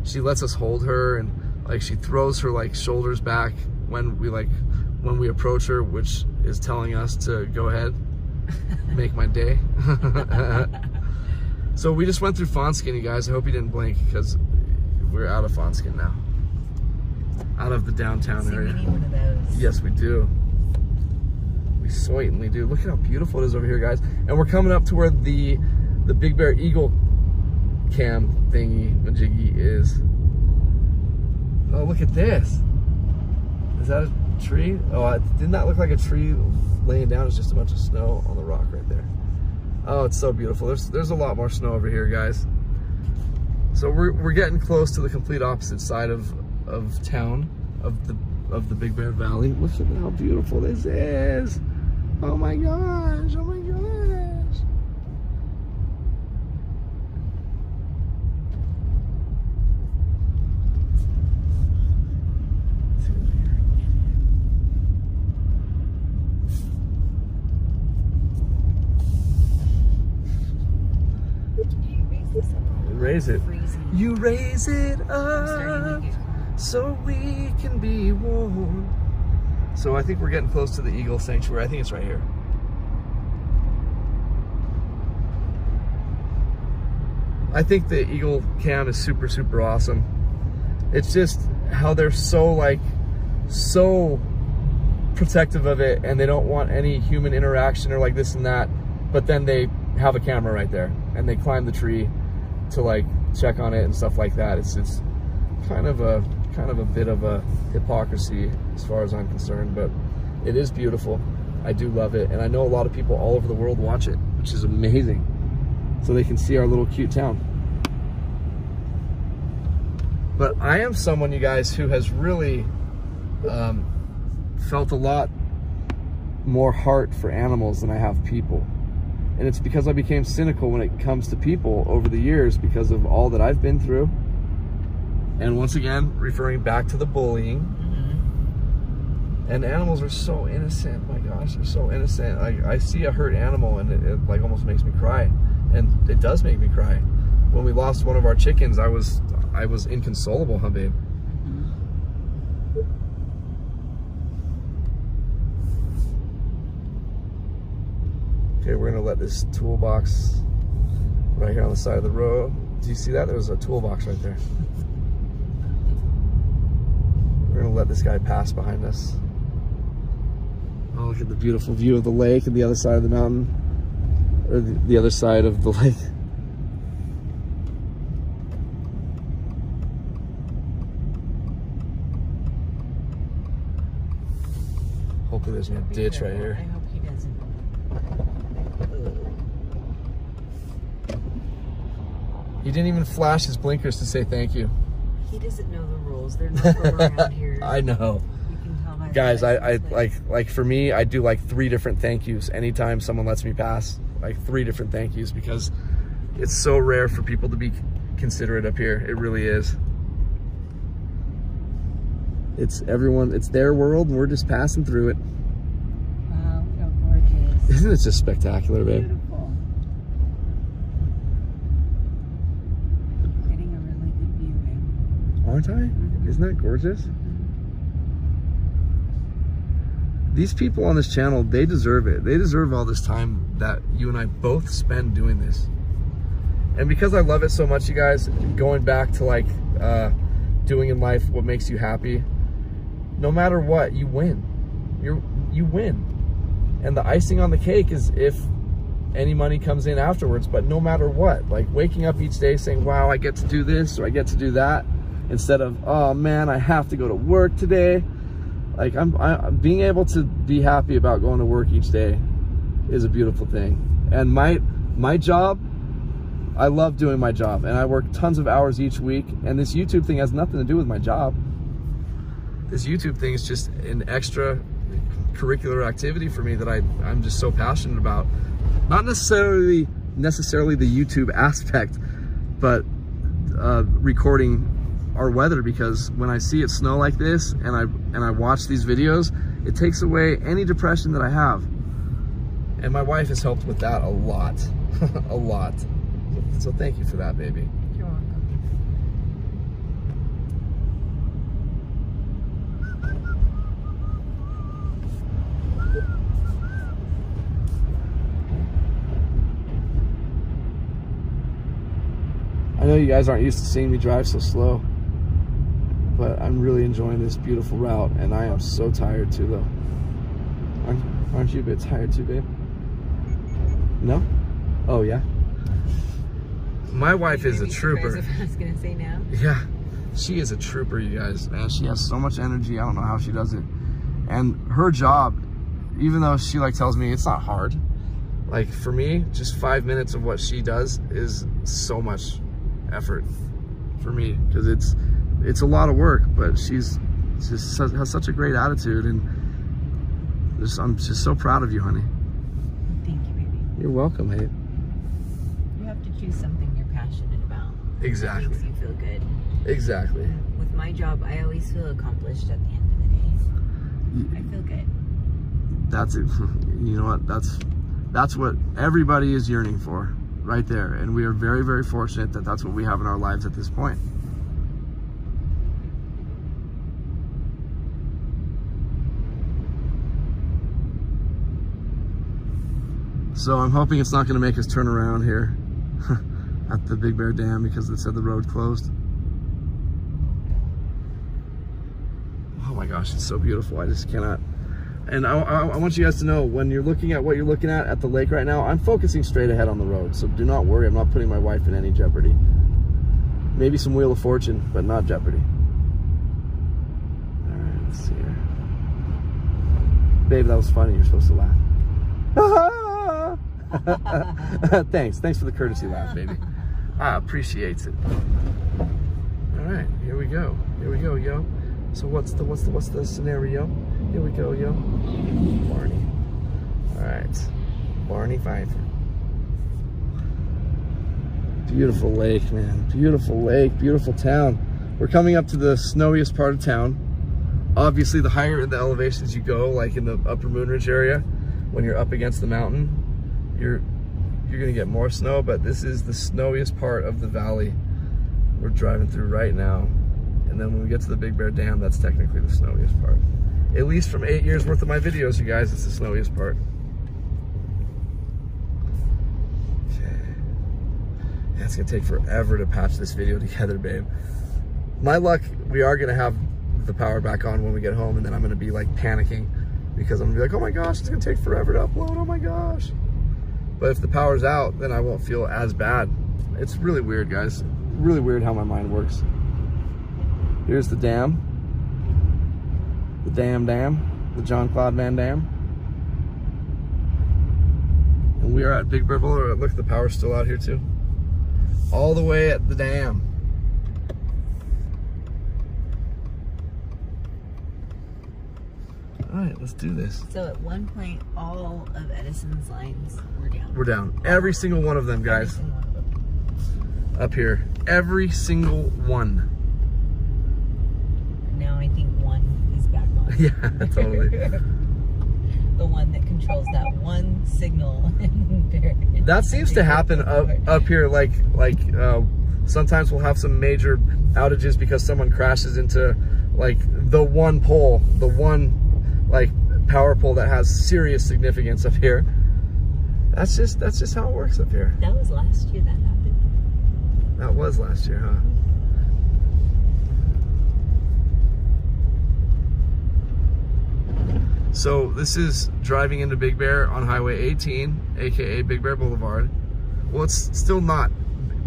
She lets us hold her, and like she throws her like shoulders back when we approach her, which is telling us to go ahead, make my day. So we just went through Fawnskin, you guys. I hope you didn't blink, because we're out of Fawnskin now. Out of the downtown area. We need one of those. Yes, we do. We certainly do. Look at how beautiful it is over here, guys. And we're coming up to where the Big Bear Eagle cam thingy majiggy is. Oh, look at this. Is that a tree? Oh, didn't that look like a tree laying down? It's just a bunch of snow on the rock right there. Oh, it's so beautiful. There's a lot more snow over here, guys. So we're getting close to the complete opposite side of town, of the Big Bear Valley. Look at how beautiful this is. Oh my gosh, oh my gosh. Raise it. You raise it up so we can be warm. So I think we're getting close to the Eagle Sanctuary. I think it's right here. I think the Eagle cam is super, super awesome. It's just how they're so protective of it, and they don't want any human interaction or like this and that, but then they have a camera right there and they climb the tree to like check on it and stuff like that. It's kind of a bit of a hypocrisy as far as I'm concerned, but it is beautiful. I do love it, and I know a lot of people all over the world watch it, which is amazing, so they can see our little cute town. But I am someone, you guys, who has really felt a lot more heart for animals than I have people. And it's because I became cynical when it comes to people over the years because of all that I've been through. And once again, referring back to the bullying. And animals are so innocent. My gosh, they're so innocent. I see a hurt animal and it like almost makes me cry. And it does make me cry. When we lost one of our chickens, I was inconsolable, huh, babe? Okay, we're gonna let this toolbox right here on the side of the road. Do you see that? There was a toolbox right there. We're gonna let this guy pass behind us. Oh, look at the beautiful view of the lake and the other side of the mountain, or the other side of the lake. Hopefully there's no ditch right here. I hope he doesn't. He didn't even flash his blinkers to say thank you. He doesn't know the rules. They're not from around here. I know. You can tell by Guys, I like for me, I do like 3 different thank yous anytime someone lets me pass. Like 3 different thank yous, because it's so rare for people to be considerate up here. It really is. It's their world, and we're just passing through it. Wow, so gorgeous. Isn't it just spectacular, babe? Beautiful. Getting a really good view, babe. Aren't I? Isn't that gorgeous? These people on this channel, they deserve it. They deserve all this time that you and I both spend doing this. And because I love it so much, you guys, going back to like doing in life what makes you happy, no matter what, you win. You win. And the icing on the cake is if any money comes in afterwards. But no matter what, like waking up each day saying, wow, I get to do this or I get to do that, instead of, oh man, I have to go to work today. Like I'm being able to be happy about going to work each day is a beautiful thing. And my job I love doing my job, and I work tons of hours each week, and this YouTube thing has nothing to do with my job. This YouTube thing is just an extra curricular activity for me that I'm just so passionate about. Not necessarily the YouTube aspect, but recording our weather, because when I see it snow like this and I watch these videos, it takes away any depression that I have. And my wife has helped with that a lot. A lot. So thank you for that, baby. You're welcome. I know you guys aren't used to seeing me drive so slow, but I'm really enjoying this beautiful route, and I am so tired too, though. Aren't you a bit tired too, babe? No? Oh, yeah? My wife is a trooper. If I was gonna say now. Yeah, she is a trooper, you guys. Man, she has so much energy. I don't know how she does it. And her job, even though she tells me it's not hard, like for me, just 5 minutes of what she does is so much effort for me, because it's a lot of work, but she's just has such a great attitude, and I'm just so proud of you, honey. Thank you, baby. You're welcome, hey. You have to choose something you're passionate about. Exactly. That makes you feel good. Exactly. With my job, I always feel accomplished at the end of the day. I feel good. That's it. You know what? That's what everybody is yearning for, right there. And we are very, very fortunate that that's what we have in our lives at this point. So I'm hoping it's not going to make us turn around here at the Big Bear Dam, because it said the road closed. Oh my gosh, it's so beautiful. I just cannot. And I want you guys to know, when you're looking at what you're looking at the lake right now, I'm focusing straight ahead on the road. So do not worry, I'm not putting my wife in any jeopardy. Maybe some Wheel of Fortune, but not jeopardy. All right, let's see here. Babe, that was funny. You're supposed to laugh. Thanks for the courtesy laugh, baby. I appreciate it. All right, here we go, yo. So what's the scenario? Here we go, yo. Barney. All right, Barney Pfeiffer. Beautiful lake, man. Beautiful lake, beautiful town. We're coming up to the snowiest part of town. Obviously, the higher in the elevations you go, like in the Upper Moonridge area, when you're up against the mountain, you're gonna get more snow, but this is the snowiest part of the valley we're driving through right now. And then when we get to the Big Bear Dam, that's technically the snowiest part. At least from 8 years worth of my videos, you guys, it's the snowiest part. Okay. Yeah, it's gonna take forever to patch this video together, babe. My luck, we are gonna have the power back on when we get home, and then I'm gonna be panicking, because I'm gonna be like, oh my gosh, it's gonna take forever to upload, oh my gosh. But if the power's out, then I won't feel as bad. It's really weird, guys. Really weird how my mind works. Here's the dam. The dam, the John Claude Van Damme. And we are at Big Bear Boulevard. Look, the power's still out here too. All the way at the dam. All right, let's do this. So at one point, all of Edison's lines were down. We're down. Every single one of them, guys. Every single one of them. Up here. Every single one. And now I think one is back on. Yeah, totally. The one that controls that one signal. That seems to happen up here. Sometimes we'll have some major outages because someone crashes into the one pole, the one power pole that has serious significance up here. That's just how it works up here. That was last year that happened. That was last year, huh? So this is driving into Big Bear on Highway 18, aka Big Bear Boulevard. Well, it's still not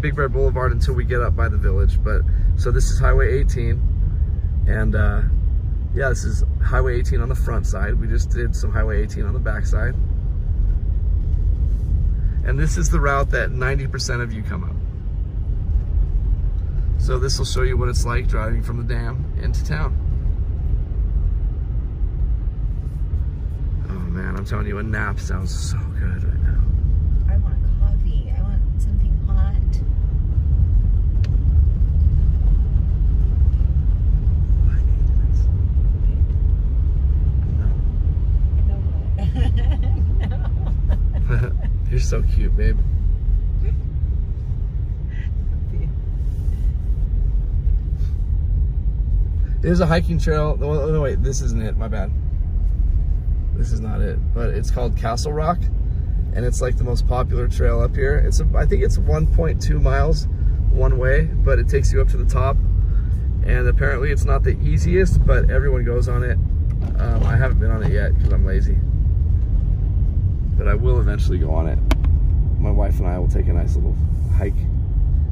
Big Bear Boulevard until we get up by the village, but so this is Highway 18, and yeah, this is Highway 18 on the front side. We just did some Highway 18 on the back side. And this is the route that 90% of you come up. So this will show you what it's like driving from the dam into town. Oh man, I'm telling you, a nap sounds so good right now. I want coffee. I want something hot. No. You're so cute, babe. There's a hiking trail. Oh, no, wait, this isn't it. My bad. This is not it. But it's called Castle Rock, and it's like the most popular trail up here. I think it's 1.2 miles one way, but it takes you up to the top. And apparently it's not the easiest, but everyone goes on it. I haven't been on it yet because I'm lazy, but I will eventually go on it. My wife and I will take a nice little hike,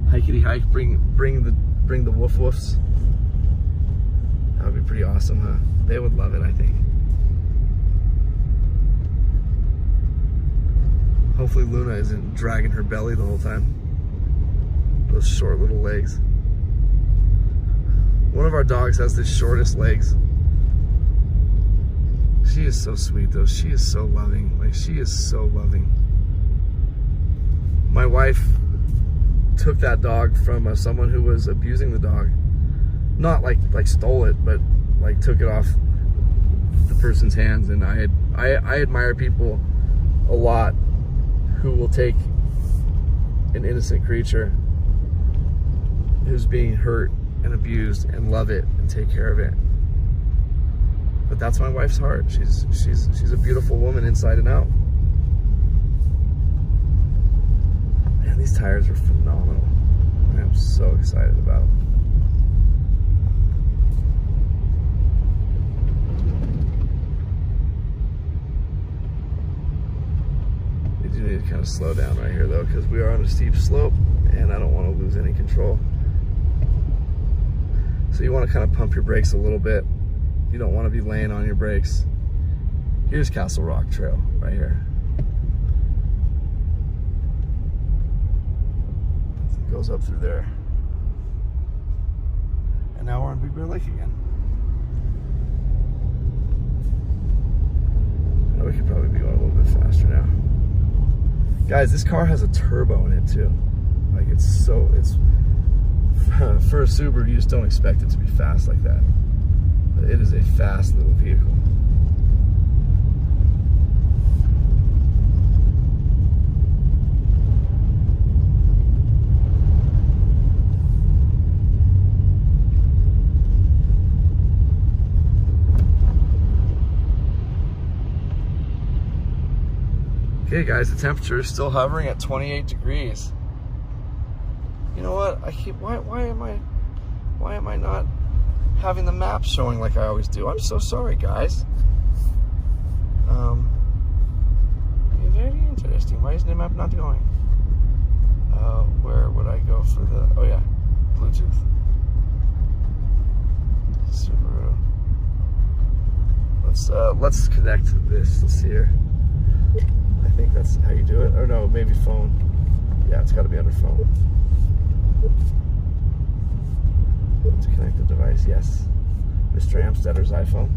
hikety hike. Bring the woof woofs. That would be pretty awesome, huh? They would love it, I think. Hopefully Luna isn't dragging her belly the whole time. Those short little legs. One of our dogs has the shortest legs. She is so sweet though. She is so loving. Like, she is so loving. My wife took that dog from someone who was abusing the dog. Not like stole it, but like took it off the person's hands. And I admire people a lot who will take an innocent creature who's being hurt and abused and love it and take care of it. But that's my wife's heart. She's a beautiful woman inside and out. Man, these tires are phenomenal. I am so excited about them. We do need to kind of slow down right here though, because we are on a steep slope and I don't want to lose any control. So you want to kind of pump your brakes a little bit. You don't want to be laying on your brakes. Here's Castle Rock Trail right here. It goes up through there. And now we're on Big Bear Lake again. I know we could probably be going a little bit faster now. Guys, this car has a turbo in it too. Like, it's for a Subaru, you just don't expect it to be fast like that. But it is a fast little vehicle. Okay guys, the temperature is still hovering at 28 degrees. You know what? Why am I not having the map showing like I always do? I'm so sorry, guys. Very interesting. Why is the map not going? Where would I go for the? Oh yeah, Bluetooth. Subaru. Let's connect this. Let's see here. I think that's how you do it. Or no, maybe phone. Yeah, it's got to be under phone. To connect the device, yes. Mr. Amstedter's iPhone.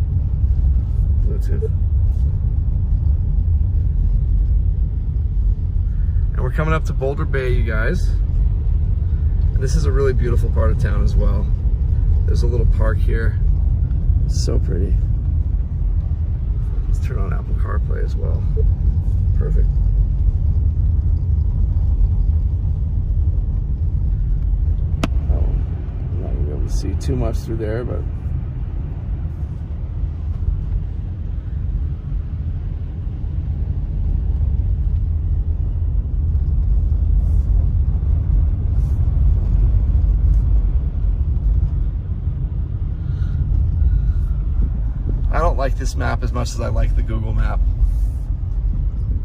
Bluetooth. And we're coming up to Boulder Bay, you guys. And this is a really beautiful part of town as well. There's a little park here. It's so pretty. Let's turn on Apple CarPlay as well. Perfect. See too much through there, but I don't like this map as much as I like the Google map.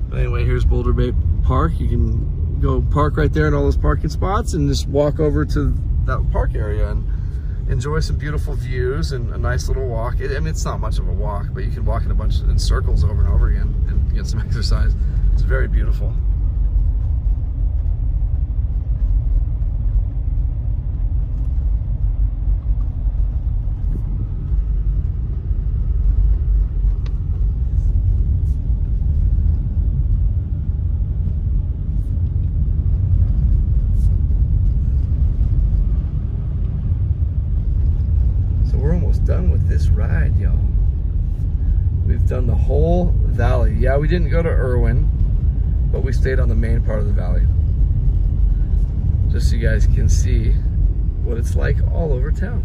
But anyway, here's Boulder Bay Park. You can go park right there in all those parking spots and just walk over to that park area and enjoy some beautiful views and a nice little walk. I mean, it's not much of a walk, but you can walk in circles over and over again and get some exercise. It's very beautiful. ride, y'all. We've done the whole valley. Yeah, we didn't go to Irwin, but we stayed on the main part of the valley. Just so you guys can see what it's like all over town.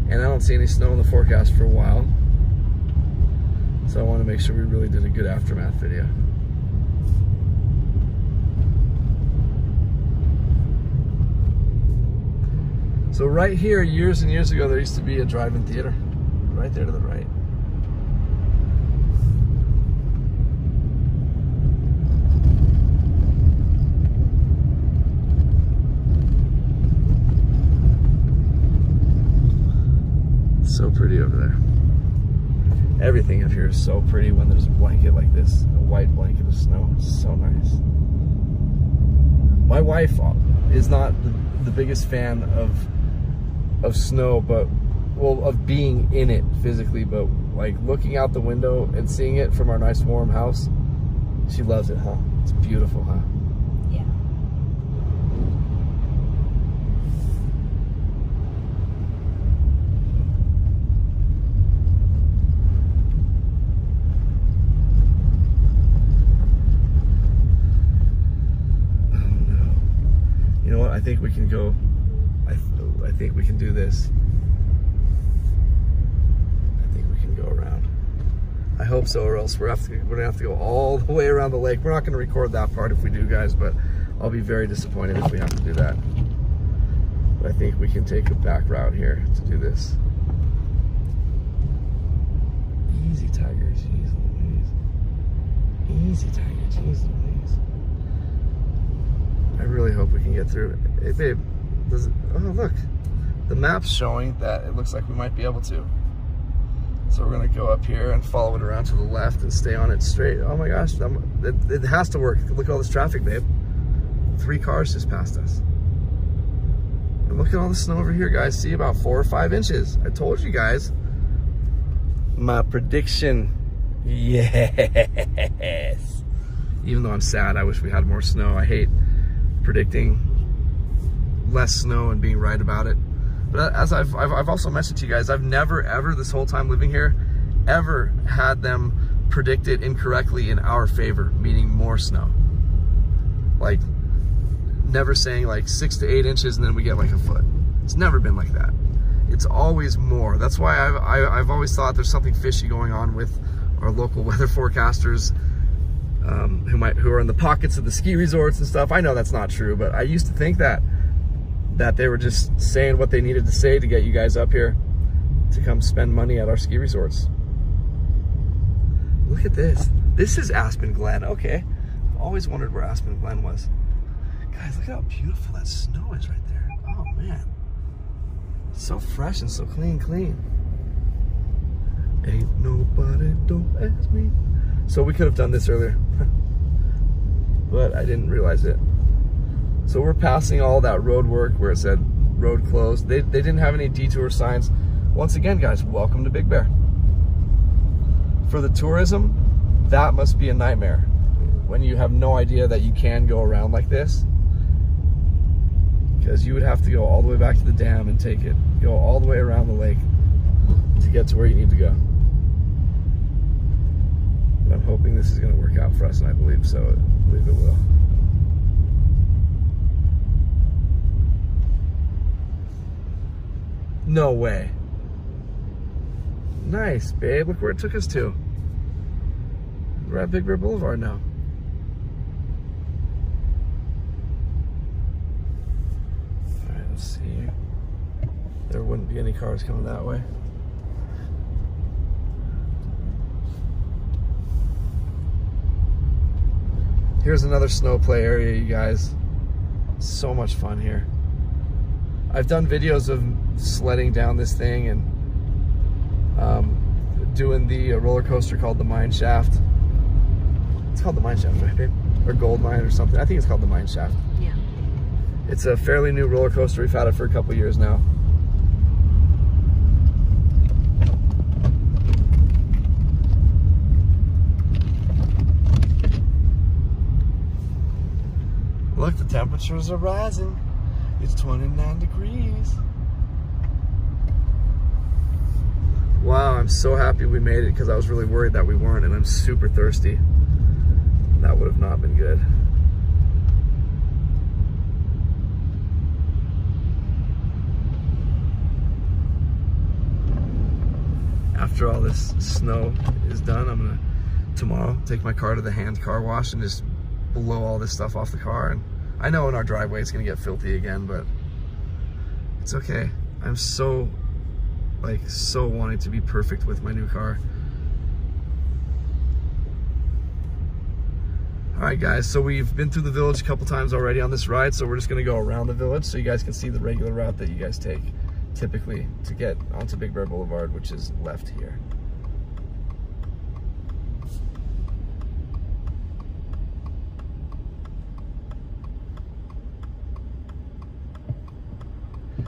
And I don't see any snow in the forecast for a while. So I want to make sure we really did a good aftermath video. So right here, years and years ago, there used to be a drive-in theater. Right there to the right. So pretty over there. Everything up here is so pretty when there's a blanket like this, a white blanket of snow. It's so nice. My wife is not the biggest fan of snow, but well, of being in it physically, but like looking out the window and seeing it from our nice warm house, she loves it, huh? It's beautiful, huh? Yeah. You know what? I think we can go. I think we can do this. I think we can go around. I hope so, or else we're gonna have to go all the way around the lake. We're not gonna record that part if we do, guys, but I'll be very disappointed if we have to do that. But I think we can take a back route here to do this. Easy, Tiger. Jeez Louise. Easy, Tiger. Jeez Louise. I really hope we can get through it. Hey, babe, does it, oh, look. The map's showing that it looks like we might be able to. So we're gonna go up here and follow it around to the left and stay on it straight. Oh my gosh, it has to work. Look at all this traffic, babe. 3 cars just passed us. And look at all the snow over here, guys. See, about 4 or 5 inches. I told you guys. My prediction, yes. Even though I'm sad, I wish we had more snow. I hate predicting less snow and being right about it. But as I've also mentioned to you guys, I've never ever this whole time living here ever had them predict it incorrectly in our favor, meaning more snow. Like never saying like 6 to 8 inches and then we get like a foot. It's never been like that. It's always more. That's why I've always thought there's something fishy going on with our local weather forecasters who are in the pockets of the ski resorts and stuff. I know that's not true, but I used to think that they were just saying what they needed to say to get you guys up here to come spend money at our ski resorts. Look at this. This is Aspen Glen. Okay. I've always wondered where Aspen Glen was. Guys, look at how beautiful that snow is right there. Oh, man. It's so fresh and so clean. Ain't nobody, don't ask me. So we could have done this earlier, but I didn't realize it. So we're passing all that road work where it said road closed. They didn't have any detour signs. Once again, guys, welcome to Big Bear. For the tourism, that must be a nightmare when you have no idea that you can go around like this, because you would have to go all the way back to the dam and go all the way around the lake to get to where you need to go. But I'm hoping this is going to work out for us, and I believe so. I believe it will. No way. Nice, babe. Look where it took us to. We're at Big Bear Boulevard now. All right, let's see here. There wouldn't be any cars coming that way. Here's another snow play area, you guys. So much fun here. I've done videos of sledding down this thing and doing the roller coaster called the Mine Shaft. It's called the Mine Shaft, right, babe? Or Gold Mine or something. I think it's called the Mine Shaft. Yeah. It's a fairly new roller coaster. We've had it for a couple years now. Look, the temperatures are rising. It's 29 degrees. Wow, I'm so happy we made it because I was really worried that we weren't, and I'm super thirsty. That would have not been good. After all this snow is done, I'm gonna tomorrow take my car to the hand car wash and just blow all this stuff off the car. And I know in our driveway it's gonna get filthy again, but it's okay. I'm so wanting to be perfect with my new car. All right, guys, so we've been through the village a couple times already on this ride, so we're just gonna go around the village so you guys can see the regular route that you guys take typically to get onto Big Bear Boulevard, which is left here.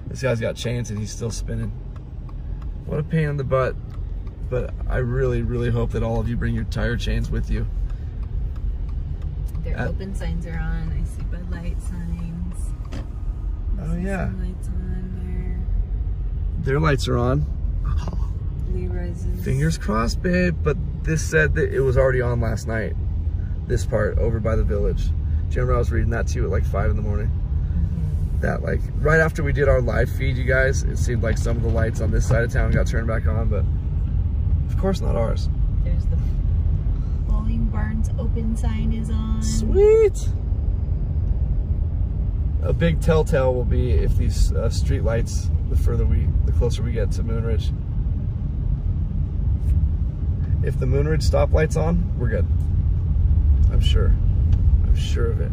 This guy's got chains and he's still spinning. What a pain in the butt. But I really, really hope that all of you bring your tire chains with you. Their open signs are on. I see Bud Light signs. Oh yeah. Some lights on Their lights are on. there. Leroy's is... Fingers crossed, babe. But this said that it was already on last night. This part over by the village. Do you remember I was reading that to you at like 5 in the morning? That like right after we did our live feed, you guys, it seemed like some of the lights on this side of town got turned back on, but of course not ours. There's the Bowling Barns open sign is on. Sweet. A big telltale will be if these street lights, the closer we get to Moonridge. If the Moonridge stoplight's on, we're good. I'm sure of it.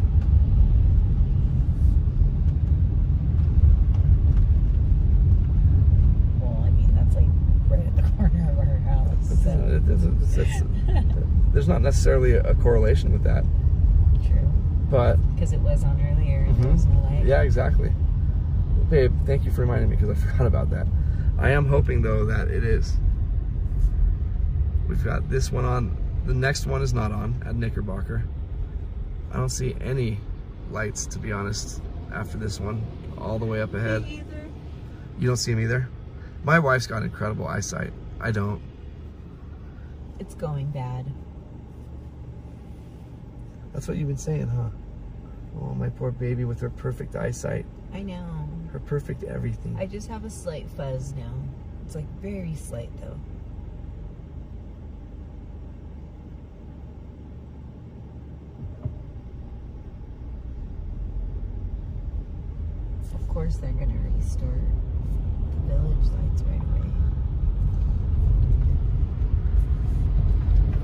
There's not necessarily a correlation with that. True. But because it was on earlier and there was no light. Yeah, exactly. Babe, thank you for reminding me because I forgot about that. I am hoping though that it is. We've got this one on. The next one is not on at Knickerbocker. I don't see any lights, to be honest, after this one, all the way up ahead. Me either. You don't see them either? My wife's got incredible eyesight. I don't. It's going bad. That's what you've been saying, huh? Oh, my poor baby with her perfect eyesight. I know. Her perfect everything. I just have a slight fuzz now. It's like very slight though. Of course they're gonna restore the village lights right away.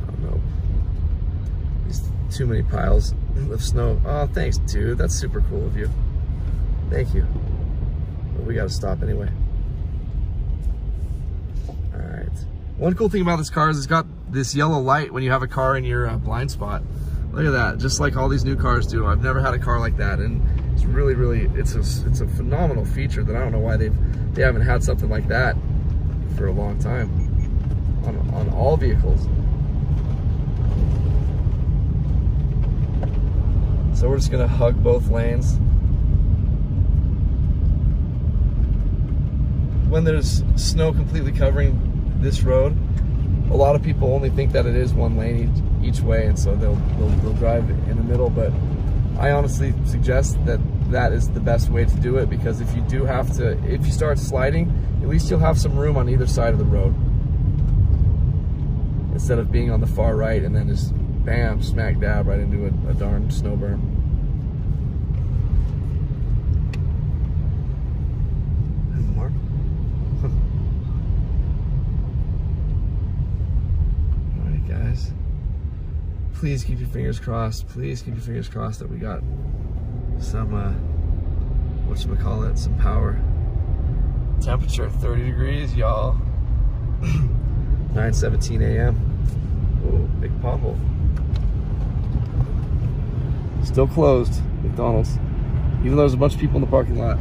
Oh no. There's too many piles of snow. Oh, thanks, dude. That's super cool of you. Thank you. But we gotta stop anyway. Alright. One cool thing about this car is it's got this yellow light when you have a car in your blind spot. Look at that, just like all these new cars do. I've never had a car like that, and it's really, it's a phenomenal feature that I don't know why they haven't had something like that for a long time on all vehicles. So we're just gonna hug both lanes. When there's snow completely covering this road, a lot of people only think that it is one lane each way, and so they'll drive in the middle. But I honestly suggest that that is the best way to do it, because if you start sliding, at least you'll have some room on either side of the road, instead of being on the far right and then just bam, smack dab right into a darn snow berm. And more. Alright guys, please keep your fingers crossed. Please keep your fingers crossed that we got some, whatchamacallit, some power. Temperature 30 degrees, y'all. 9:17 a.m. Oh, big pothole. Still closed, McDonald's. Even though there's a bunch of people in the parking lot.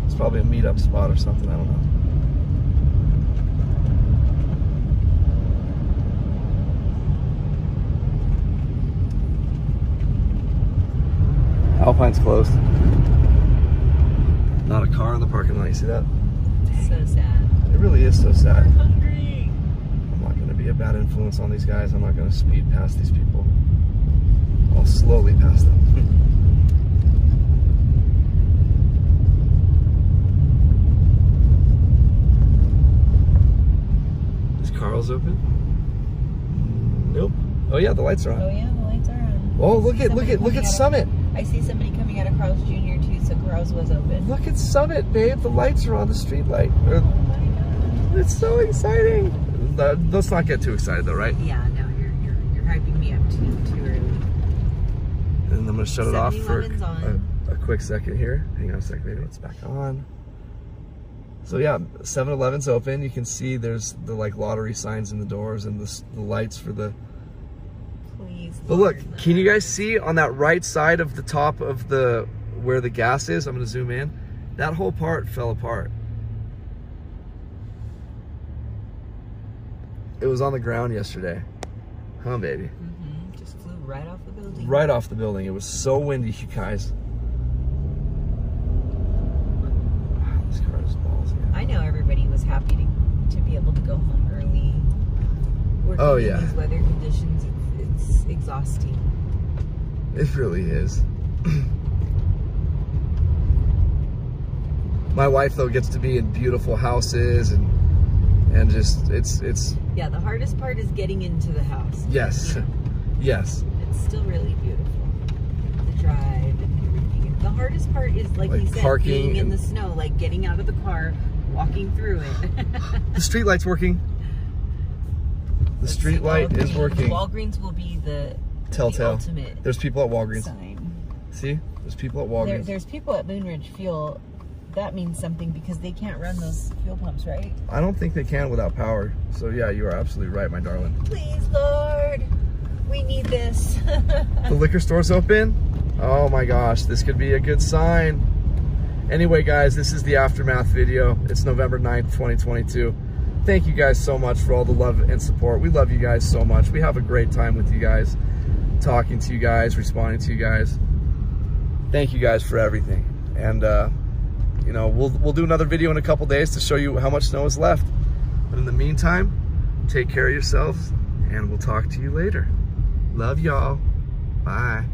It's probably a meetup spot or something, I don't know. Alpine's closed. Not a car in the parking lot, you see that? So sad. It really is so sad. Hungry. I'm not going to be a bad influence on these guys. I'm not going to speed past these people. I'll slowly pass them. Is Carl's open? Nope. Oh yeah, the lights are on. Oh yeah, the lights are on. Oh, look at Summit. I see somebody coming out of Carl's Jr. too, so Carl's was open. Look at Summit, babe. The lights are on, the street light. Oh my god. It's so exciting. Let's not get too excited though, right? Yeah, no, you're hyping me up too early. And I'm gonna shut it off for 7-Eleven's on. a quick second here. Hang on a second, maybe it's back on. So yeah, 7-Eleven's open. You can see there's the like lottery signs in the doors and the lights for the. Please. But look, can you guys see on that right side of the top of the where the gas is? I'm gonna zoom in. That whole part fell apart. It was on the ground yesterday. Huh, baby? Mm-hmm. Just flew right off the building. Right off the building. It was so windy, you guys. Wow, this car is ballsy. I know everybody was happy to be able to go home early. Working Oh, yeah. in these weather conditions, it's exhausting. It really is. My wife though gets to be in beautiful houses and just it's Yeah, the hardest part is getting into the house. yes. You know, Yes. it's still really beautiful. The drive and everything. The hardest part is like he said, parking being in and- the snow, like getting out of the car, walking through it. The street light's working. The street light is working. Walgreens will be the Telltale. The ultimate There's people at Walgreens. sign. See? There's people at Walgreens. There's people at Moonridge Fuel. That means something because they can't run those fuel pumps, right? I don't think they can without power. So yeah, you are absolutely right, my darling. Please, Lord, we need this. The liquor store's open. Oh my gosh, this could be a good sign. Anyway, guys, this is the aftermath video. It's November 9th, 2022. Thank you guys so much for all the love and support. We love you guys so much. We have a great time with you guys, talking to you guys, responding to you guys. Thank you guys for everything. And you know, we'll do another video in a couple days to show you how much snow is left. But in the meantime, take care of yourselves, and we'll talk to you later. Love y'all. Bye.